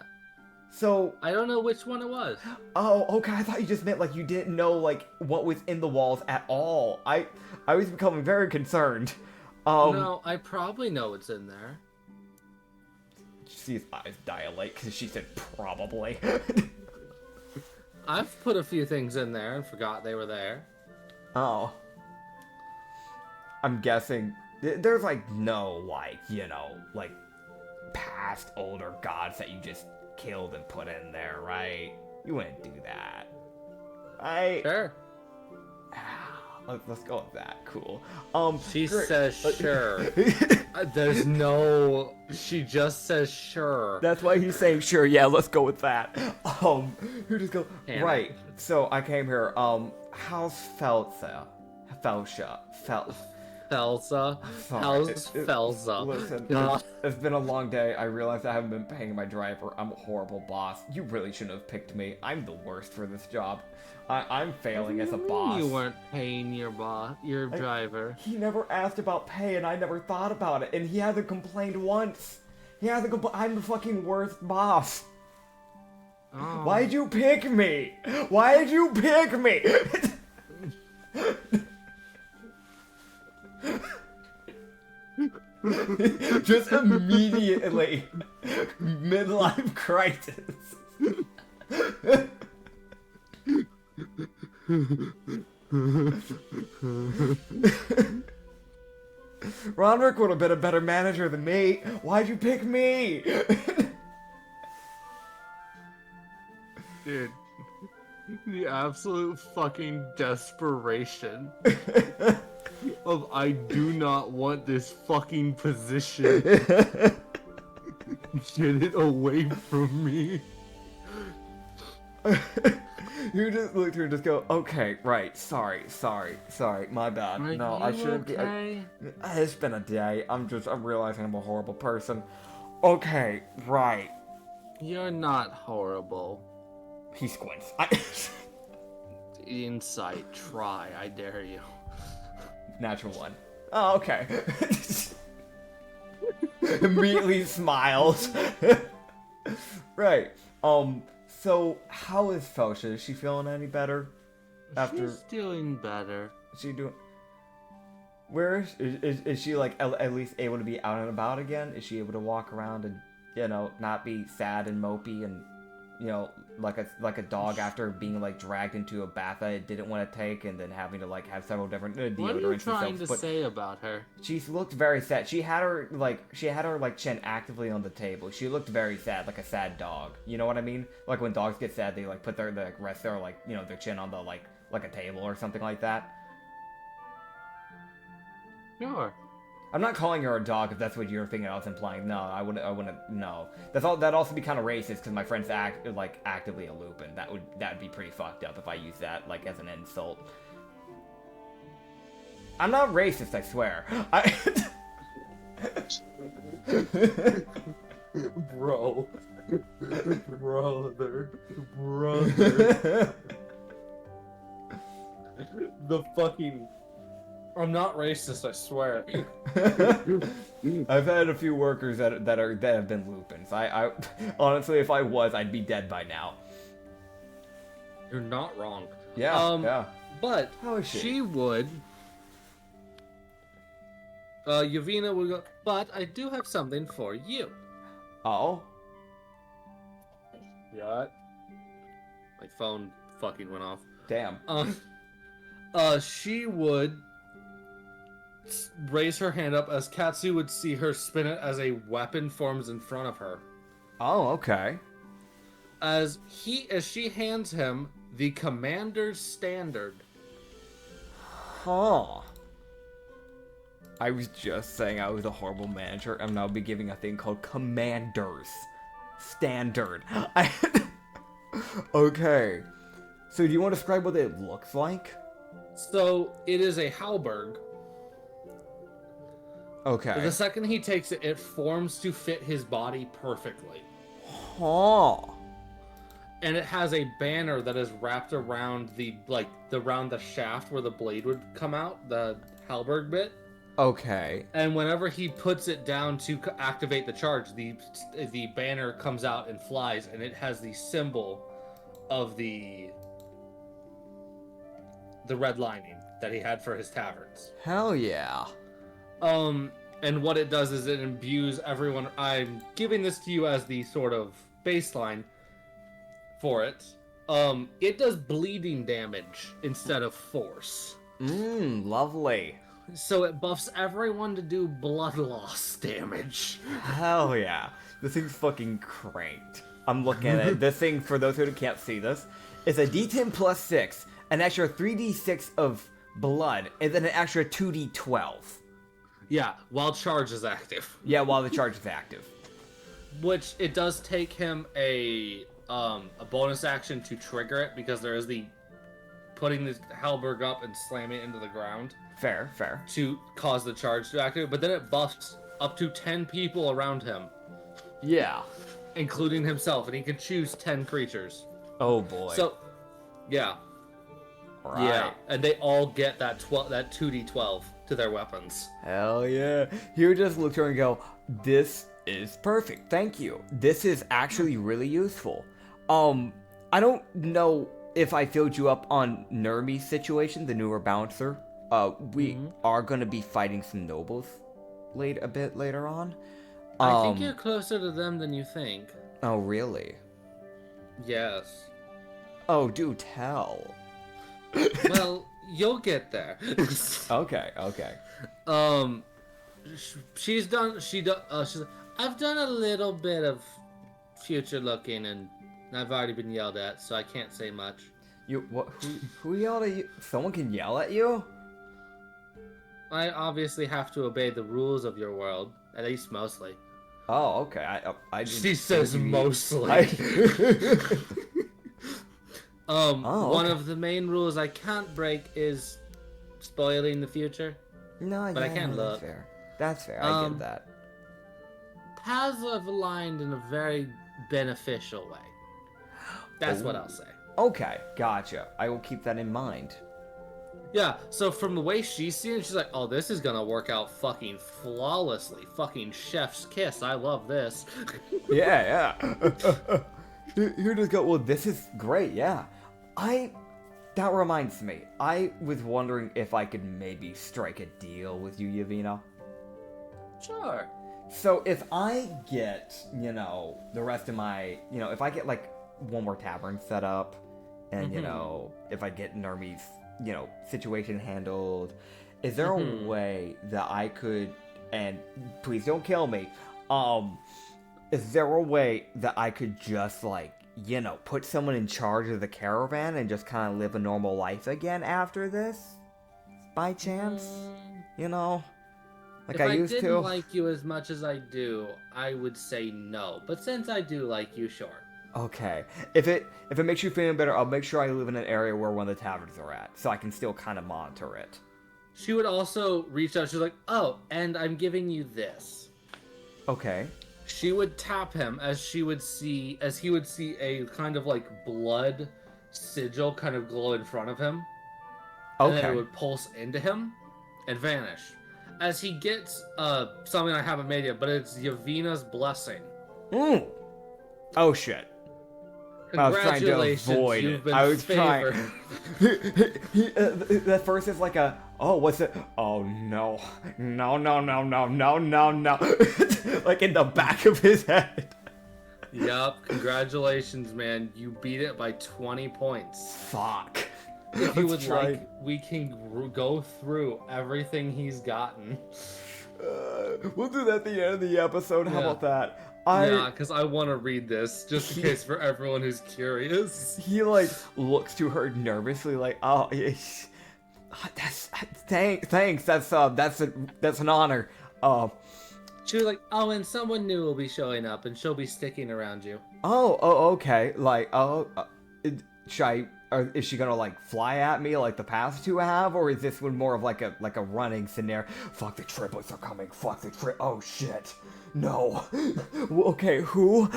S1: So
S2: I don't know which one it was.
S1: Oh, okay. I thought you just meant like you didn't know like what was in the walls at all. I was becoming very concerned.
S2: No, I probably know what's in there.
S1: Did you see his eyes dilate because she said probably.
S2: I've put a few things in there and forgot they were there.
S1: Oh. I'm guessing there's like no like, you know, like past older gods that you just killed and put in there, right? You wouldn't do that.
S2: Sure.
S1: Let's go with that. Cool.
S2: She
S1: great.
S2: says sure. There's no. She just says sure.
S1: That's why he's saying sure. Yeah, let's go with that. You just go right. So I came here. How's Felsa? Felsa.
S2: How's Felsa?
S1: Listen, it's been a long day. I realized I haven't been paying my driver. I'm a horrible boss. You really shouldn't have picked me. I'm the worst for this job. I'm failing as a boss.
S2: You weren't paying your driver.
S1: He never asked about pay, and I never thought about it. And he hasn't complained once. He hasn't I'm the fucking worst boss.
S2: Oh.
S1: Why'd you pick me? Why'd you pick me? Just immediately midlife crisis. Roderick would have been a better manager than me. Why'd you pick me?
S2: Dude, the absolute fucking desperation of I do not want this fucking position. Get it away from me.
S1: You just look through and just go, okay, right, sorry, my bad. No, I shouldn't be. It's been a day. I'm realizing I'm a horrible person. Okay, right.
S2: You're not horrible.
S1: He squints.
S2: Insight, try, I dare you.
S1: Natural one. Oh, okay. Immediately smiles. Right. So how is Felsha? Is she feeling any better?
S2: She's doing better.
S1: Is she doing? Where is she like at least able to be out and about again? Is she able to walk around and, you know, not be sad and mopey and, you know, like a dog after being like dragged into a bath that it didn't want to take and then having to like have several different deodorants
S2: What are you
S1: and
S2: trying
S1: stuff.
S2: to say about her?
S1: She looked very sad. She had her chin actively on the table. She looked very sad, like a sad dog. You know what I mean? Like when dogs get sad, they like put their like rest their like, you know, their chin on the like a table or something like that.
S2: Sure.
S1: I'm not calling her a dog if that's what you're thinking I was implying. No, I wouldn't. No, that'd also be kind of racist because my friend's actively a Lupin. That'd be pretty fucked up if I use that like as an insult. I'm not racist, I swear.
S2: Bro. Brother. The fucking... I'm not racist, I swear.
S1: I've had a few workers that have been Lupins. I honestly, if I was, I'd be dead by now.
S2: You're not wrong.
S1: Yeah, yeah.
S2: But
S1: how is she?
S2: She would. Yavina would go. But I do have something for you.
S1: Oh.
S2: Yeah. My phone fucking went off.
S1: Damn.
S2: She would raise her hand up as Katsu would see her spin it as a weapon forms in front of her.
S1: Oh, okay.
S2: As she hands him the Commander's Standard.
S1: Huh. I was just saying I was a horrible manager. I'm now be giving a thing called Commander's Standard. Okay. So do you want to describe what it looks like?
S2: So it is a halberd.
S1: Okay.
S2: The second he takes it, it forms to fit his body perfectly.
S1: Huh.
S2: And it has a banner that is wrapped around around the shaft where the blade would come out, the halberd bit.
S1: Okay.
S2: And whenever he puts it down to activate the charge, the banner comes out and flies, and it has the symbol of the red lining that he had for his taverns.
S1: Hell yeah.
S2: And what it does is it imbues everyone. I'm giving this to you as the sort of baseline for it. It does bleeding damage instead of force.
S1: Lovely.
S2: So it buffs everyone to do blood loss damage.
S1: Hell yeah. This thing's fucking cranked. I'm looking at it. This thing, for those who can't see this, is a D10 plus 6, an extra 3d6 of blood, and then an extra 2d12.
S2: Yeah, while charge is active.
S1: Yeah, while the charge is active.
S2: Which, it does take him a bonus action to trigger it, because there is the putting the halberd up and slamming it into the ground.
S1: Fair.
S2: To cause the charge to activate, but then it buffs up to 10 people around him.
S1: Yeah.
S2: Including himself, and he can choose 10 creatures.
S1: Oh boy.
S2: So, yeah.
S1: Right.
S2: Yeah, and they all get that 2d12 to their weapons.
S1: Hell yeah. He just look here and go, this is perfect. Thank you. This is actually really useful. I don't know if I filled you up on Nermi's situation, the newer bouncer. We are going to be fighting some nobles a bit later on.
S2: I think you're closer to them than you think.
S1: Oh, really?
S2: Yes.
S1: Oh, do tell.
S2: Well, you'll get there.
S1: Okay.
S2: She's I've done a little bit of future looking, and I've already been yelled at, so I can't say much.
S1: Who yelled at you? Someone can yell at you?
S2: I obviously have to obey the rules of your world, at least mostly.
S1: Oh, okay. I
S2: She says mostly. One of the main rules I can't break is spoiling the future.
S1: No,
S2: but I can look.
S1: That's fair. I get that.
S2: Paths have aligned in a very beneficial way. That's what I'll say.
S1: Okay, gotcha. I will keep that in mind.
S2: Yeah, so from the way she's seen it, she's like, oh, this is gonna work out fucking flawlessly. Fucking chef's kiss. I love this.
S1: Yeah. Here just go, well, this is great, yeah. That reminds me. I was wondering if I could maybe strike a deal with you, Yavina.
S2: Sure.
S1: So if I get, the rest of my, if I get like one more tavern set up, and if I get Nermi's, situation handled, is there a way that I could, and please don't kill me, is there a way that I could just like, put someone in charge of the caravan and just kind of live a normal life again after this? By chance? Like
S2: if
S1: I used to?
S2: If I didn't like you as much as I do, I would say no. But since I do like you, sure.
S1: Okay. If it makes you feel better, I'll make sure I live in an area where one of the taverns are at, so I can still kind of monitor it.
S2: She would also reach out. She's like, oh, and I'm giving you this.
S1: Okay.
S2: She would tap him as he would see a kind of like blood sigil kind of glow in front of him.
S1: Okay.
S2: And then it would pulse into him and vanish. As he gets something I haven't made yet, but it's Yavina's blessing.
S1: Oh shit. I was trying to avoid it. I was trying. The first is like what's it? Oh no. No. Like in the back of his head.
S2: Yup, congratulations, man. You beat it by 20 points.
S1: Fuck.
S2: If you would like, we can go through everything he's gotten.
S1: We'll do that at the end of the episode. How about that?
S2: Yeah, because I want to read this, just in case for everyone who's curious.
S1: He like looks to her nervously, like, oh, thanks. That's an honor.
S2: She was like, oh, and someone new will be showing up, and she'll be sticking around you.
S1: Okay. Like, should I? Or is she gonna like fly at me like the past two have, or is this one more of like a running scenario? Fuck, the triplets are coming. Fuck the trip. Oh shit. No. Okay, who?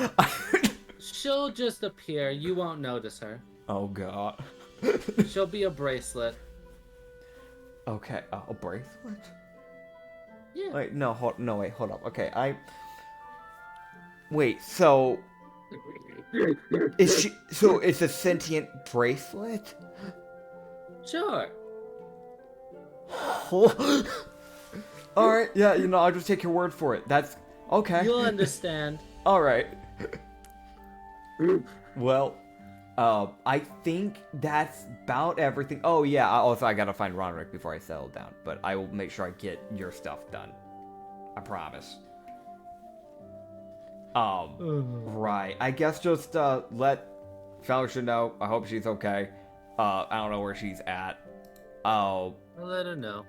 S2: She'll just appear. You won't notice her.
S1: Oh god.
S2: She'll be a bracelet.
S1: Okay, a bracelet?
S2: Yeah.
S1: Wait, wait, hold up. Okay, wait, so is she? So it's a sentient bracelet?
S2: Sure.
S1: All right, yeah, I'll just take your word for it. That's okay.
S2: You'll understand.
S1: All right. Well, I think that's about everything. Oh yeah, I gotta find Roderick before I settle down, but I will make sure I get your stuff done. I promise. Right. I guess just let Felicia know. I hope she's okay. I don't know where she's at.
S2: I'll let her know.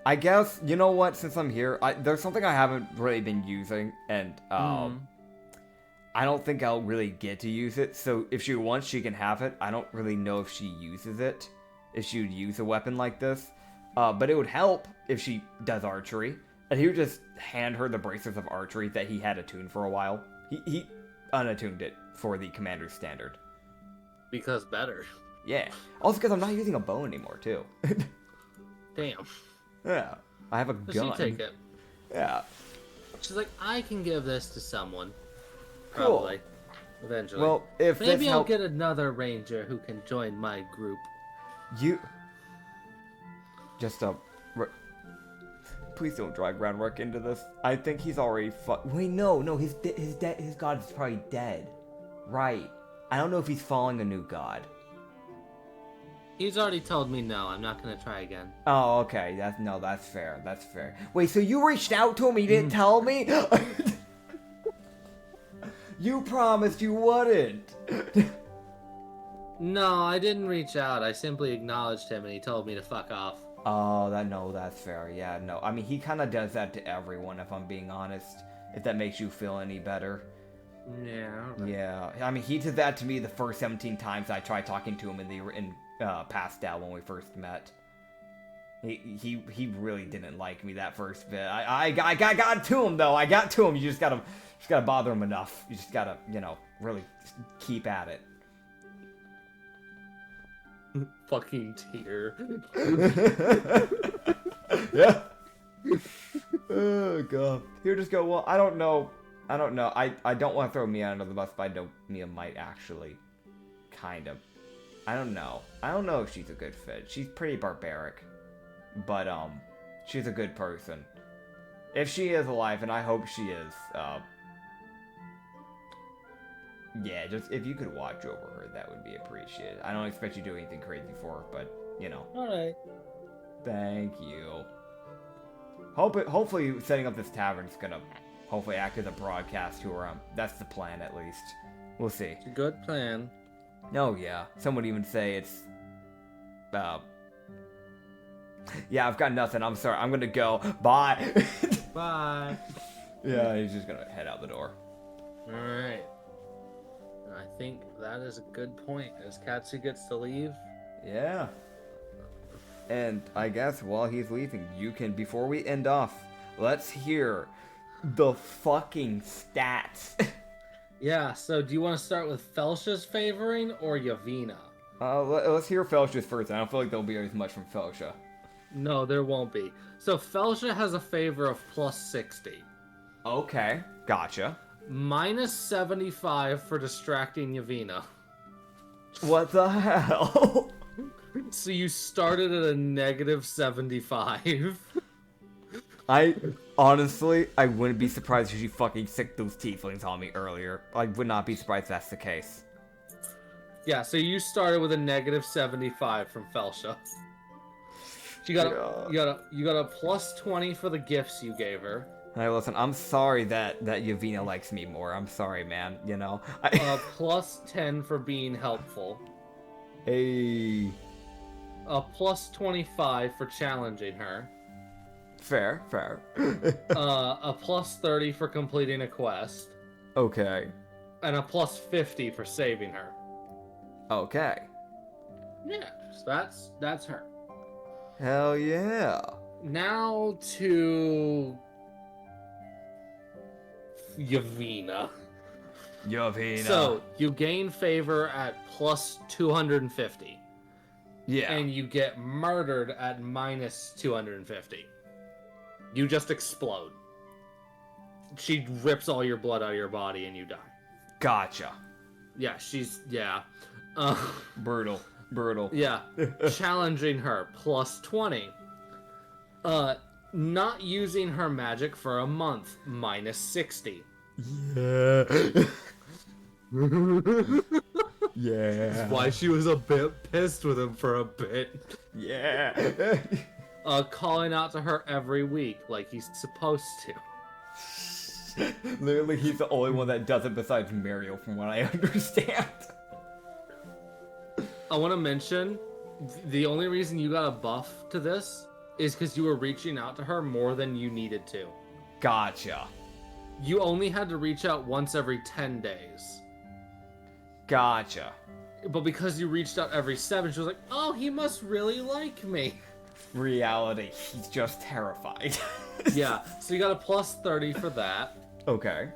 S1: I guess, you know what, since I'm here, there's something I haven't really been using, and I don't think I'll really get to use it, so if she wants, she can have it. I don't really know if she uses it, if she would use a weapon like this, but it would help if she does archery, and he would just hand her the bracelets of archery that he had attuned for a while. He unattuned it for the commander's standard.
S2: Because better.
S1: Yeah. Also because I'm not using a bow anymore, too.
S2: Damn.
S1: Yeah. I have a gun.
S2: She take it.
S1: Yeah.
S2: She's like, I can give this to someone.
S1: Cool.
S2: Probably. Eventually.
S1: Well, if
S2: maybe I'll get another ranger who can join my group.
S1: You... Just, please don't drag Groundwork into this. I think he's already Wait, no, his god is probably dead. Right. I don't know if he's following a new god.
S2: He's already told me no, I'm not gonna try again.
S1: Oh, okay. That's fair. That's fair. Wait, so you reached out to him, he didn't tell me? You promised you wouldn't.
S2: No, I didn't reach out. I simply acknowledged him and he told me to fuck off.
S1: Oh, that's fair. Yeah, no. I mean, he kind of does that to everyone, if I'm being honest. If that makes you feel any better.
S2: Yeah.
S1: Yeah. I mean, he did that to me the first 17 times I tried talking to him in Pastel when we first met. He really didn't like me that first bit. I got to him though. I got to him. You just gotta bother him enough. You just gotta, really keep at it.
S2: Fucking tear.
S1: Yeah. Oh god. Here, just go. Well, I don't know. I don't want to throw Mia under the bus, but I know Mia might actually, kind of. I don't know if she's a good fit. She's pretty barbaric, but she's a good person. If she is alive, and I hope she is, yeah, just if you could watch over her, that would be appreciated. I don't expect you to do anything crazy for her, but
S2: Alright.
S1: Thank you. Hopefully, setting up this tavern is gonna hopefully act as a broadcast to her. That's the plan, at least. We'll see.
S2: It's a good plan.
S1: Oh yeah, some would even say it's, yeah, I've got nothing. I'm sorry. I'm gonna go. Bye.
S2: Bye.
S1: Yeah, he's just gonna head out the door.
S2: Alright. I think that is a good point, as Katsu gets to leave.
S1: Yeah. And I guess while he's leaving, before we end off, let's hear the fucking stats.
S2: Yeah, so do you want to start with Felcia's favoring or Yavina?
S1: Let's hear Felcia's first. I don't feel like there'll be as much from Felcia.
S2: No, there won't be. So Felcia has a favor of plus 60.
S1: Okay, gotcha.
S2: Minus 75 for distracting Yavina.
S1: What the hell?
S2: So you started at a negative 75.
S1: Honestly, I wouldn't be surprised if she fucking sicked those tieflings on me earlier. I would not be surprised if that's the case.
S2: Yeah, so you started with a negative 75 from Felcia. You got a plus 20 for the gifts you gave her.
S1: Hey, listen, I'm sorry that Yavina likes me more. I'm sorry, man. You know.
S2: Plus 10 for being helpful.
S1: Hey.
S2: Plus 25 for challenging her.
S1: Fair.
S2: A plus 30 for completing a quest.
S1: Okay.
S2: And a plus 50 for saving her.
S1: Okay.
S2: Yeah, so that's her.
S1: Hell yeah.
S2: Now to Yavina. So you gain favor at plus 250.
S1: Yeah.
S2: And you get murdered at minus 250. You just explode. She rips all your blood out of your body and you die.
S1: Gotcha.
S2: Yeah, yeah.
S1: Brutal.
S2: Yeah. Challenging her, plus 20. Not using her magic for a month, minus 60.
S1: Yeah. Yeah.
S2: That's why she was a bit pissed with him for a bit.
S1: Yeah.
S2: Calling out to her every week like he's supposed to.
S1: Literally, he's the only one that does it besides Mario, from what I understand.
S2: I want to mention, the only reason you got a buff to this is because you were reaching out to her more than you needed to.
S1: Gotcha.
S2: You only had to reach out once every 10 days.
S1: Gotcha.
S2: But because you reached out every 7, she was like, oh, he must really like me.
S1: Reality, he's just terrified.
S2: Yeah, so you got a plus 30 for that.
S1: Okay.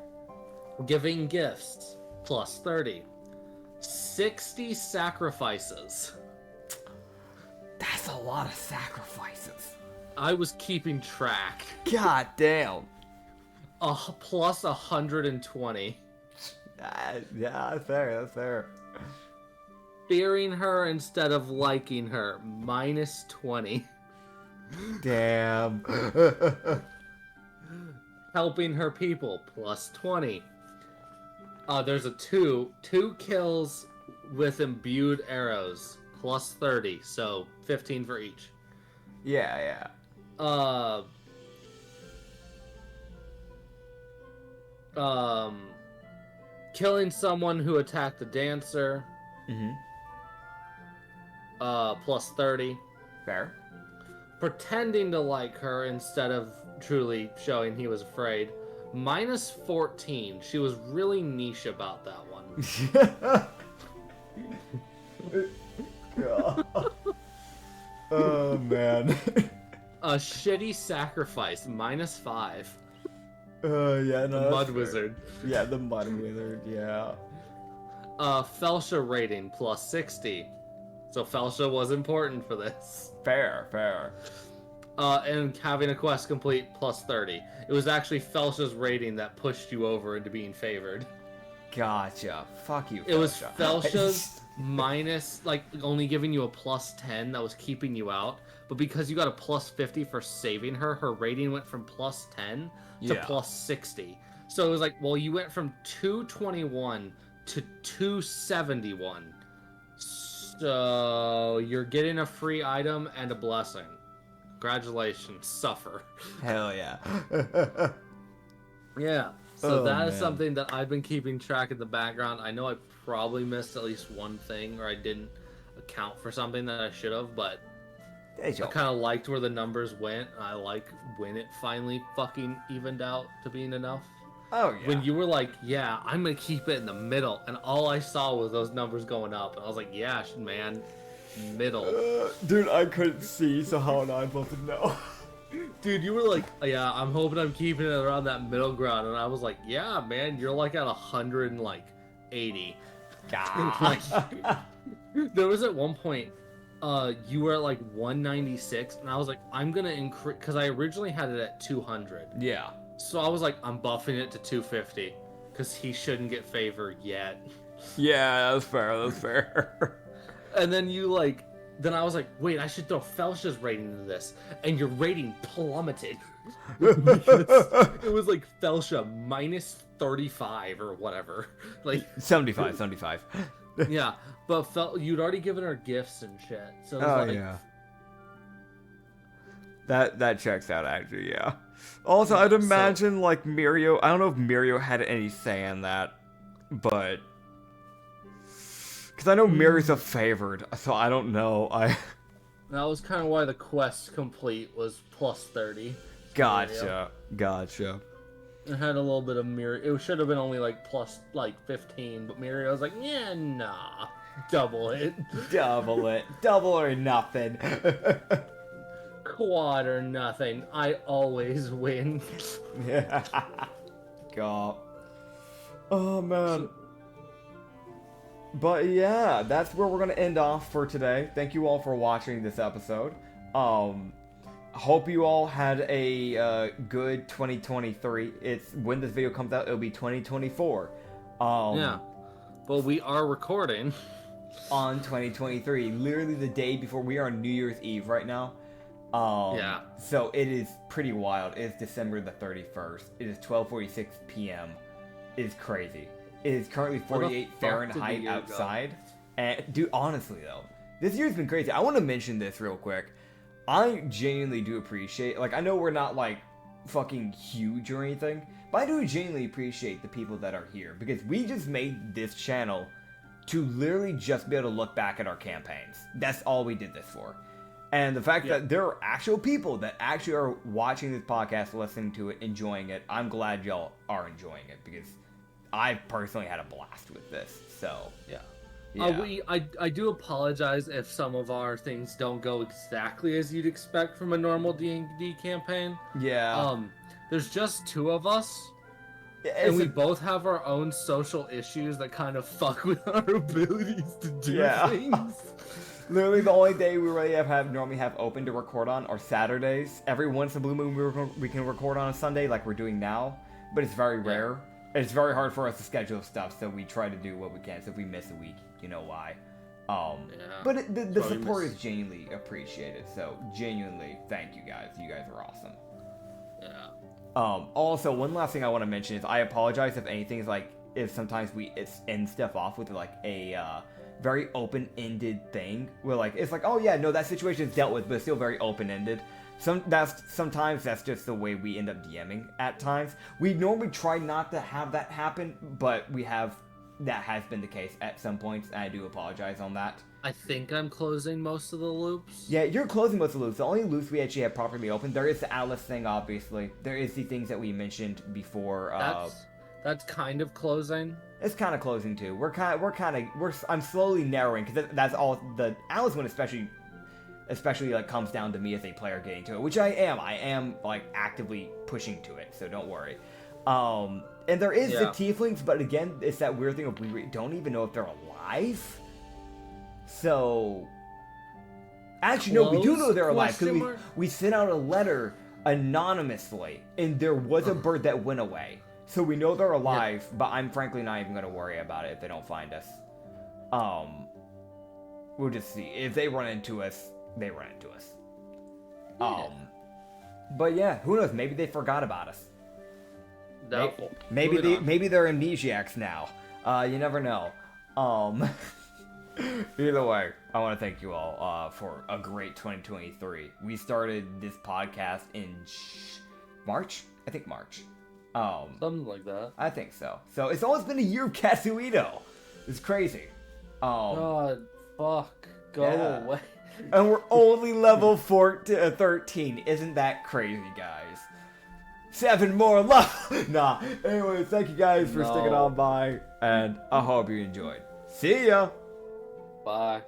S2: Giving gifts, plus 30. 60 sacrifices.
S1: That's a lot of sacrifices.
S2: I was keeping track.
S1: God damn.
S2: Plus 120.
S1: Yeah, that's fair.
S2: Fearing her instead of liking her, minus 20.
S1: Damn.
S2: Helping her people, plus 20. There's a 2 kills with imbued arrows, plus 30, so 15 for each.
S1: Yeah.
S2: Killing someone who attacked a dancer.
S1: Mm-hmm.
S2: Plus 30.
S1: Fair.
S2: Pretending to like her instead of truly showing he was afraid. Minus 14. She was really niche about that one.
S1: Oh, man.
S2: A shitty sacrifice. Minus 5.
S1: Yeah, no.
S2: The Mud Wizard.
S1: Yeah, the Mud Wizard, yeah.
S2: Felsha rating, plus 60. So Felsha was important for this.
S1: Fair.
S2: And having a quest complete, plus 30. It was actually Felsha's rating that pushed you over into being favored.
S1: Gotcha. Fuck you, Felsha.
S2: It was Felsha's minus, like, only giving you a plus 10 that was keeping you out. But because you got a plus 50 for saving her, her rating went from plus 10 to plus 60. So it was like, well, you went from 221 to 271. So you're getting a free item and a blessing. Congratulations, suffer.
S1: Hell yeah.
S2: Yeah. So that is
S1: man.
S2: something that I've been keeping track in the background. I know I probably missed at least one thing, or I didn't account for something that I should have, but I kind of liked where the numbers went. I like when it finally fucking evened out to being enough.
S1: Oh, yeah.
S2: When you were like, yeah, I'm going to keep it in the middle, and all I saw was those numbers going up, and I was like, yeah, man, middle.
S1: Dude, I couldn't see, so how am I supposed to know?
S2: Dude, you were like, yeah, I'm hoping I'm keeping it around that middle ground, and I was like, yeah, man, you're like at 180.
S1: God.
S2: There was at one point, you were at like 196, and I was like, I'm gonna increase, because I originally had it at 200.
S1: Yeah.
S2: So I was like, I'm buffing it to 250, because he shouldn't get favor yet.
S1: Yeah, that's fair.
S2: And then you like, then I was like, wait, I should throw Felsha's rating into this, and your rating plummeted. It was like Felsha minus 35 or whatever. Like
S1: 75.
S2: Yeah, but you'd already given her gifts and shit. So it was
S1: Oh,
S2: like,
S1: yeah. That checks out, actually, yeah. Also, I'd imagine, like, Mirio... I don't know if Mirio had any say in that, but... Because I know Mirio's a favored, so I don't know.
S2: That was kind of why the quest complete was plus 30.
S1: Gotcha.
S2: It had a little bit of Mirio. It should have been only, like, plus, like, 15, but Mirio was like, yeah, nah. Double it.
S1: Double it. Double or nothing.
S2: Quad or nothing. I always win.
S1: God. Oh, man. But yeah, that's where we're going to end off for today. Thank you all for watching this episode. Hope you all had a good 2023. It's when this video comes out, it'll be 2024.
S2: Yeah. But we are recording
S1: on 2023, literally the day before. We are on New Year's Eve right now. Yeah. So it is pretty wild. It's December the 31st. It is 12:46 p.m. It is crazy. It is currently 48 Fahrenheit outside. And dude, honestly though, this year's been crazy. I want to mention this real quick. I genuinely do appreciate, like, I know we're not like fucking huge or anything, but I do genuinely appreciate the people that are here, because we just made this channel to literally just be able to look back at our campaigns. That's all we did this for. And the fact that there are actual people that actually are watching this podcast, listening to it, enjoying it, I'm glad y'all are enjoying it, because I personally had a blast with this. So yeah.
S2: I do apologize if some of our things don't go exactly as you'd expect from a normal D&D campaign.
S1: Yeah.
S2: There's just two of us, and we both have our own social issues that kind of fuck with our abilities to do things.
S1: Literally, the only day we really normally have open to record on are Saturdays. Every once in a blue moon, we can record on a Sunday, like we're doing now, but it's very rare. It's very hard for us to schedule stuff, so we try to do what we can. So if we miss a week, you know why. But the support is genuinely appreciated. So genuinely, thank you guys. You guys are awesome.
S2: Yeah.
S1: Also, one last thing I want to mention is I apologize if anything is like, if sometimes we end stuff off with like a very open-ended thing where like it's like, oh yeah, no, that situation is dealt with, but it's still very open-ended. Sometimes that's just the way we end up DMing at times. We normally try not to have that happen, but that has been the case at some points, and I do apologize on that.
S2: I think I'm closing most of the loops.
S1: Yeah, you're closing most of the loops. The only loops we actually have properly open, there is the Atlas thing, obviously. There is the things that we mentioned before.
S2: That's kind of closing.
S1: It's kind of closing too. I'm slowly narrowing, because that's all the Atlas one especially like comes down to me as a player getting to it, which I am like actively pushing to it, so don't worry. And there is the tieflings, but again, it's that weird thing of we don't even know if they're alive. So actually, no, we do know they're alive, because we sent out a letter anonymously, and there was a bird that went away. So we know they're alive, but I'm frankly not even going to worry about it if they don't find us. We'll just see. If they run into us, they run into us. But yeah, who knows? Maybe they forgot about us.
S2: Doubtful.
S1: Maybe they're amnesiacs now. You never know. Either way, I want to thank you all for a great 2023. We started this podcast in March? I think March.
S2: Something like that.
S1: I think so. So it's almost been a year of Katsuito. It's crazy.
S2: God, fuck. Go away.
S1: And we're only level 13. Isn't that crazy, guys? 7 more levels. Nah. Anyway, thank you guys for sticking on by, and I hope you enjoyed. See ya.
S2: Bye.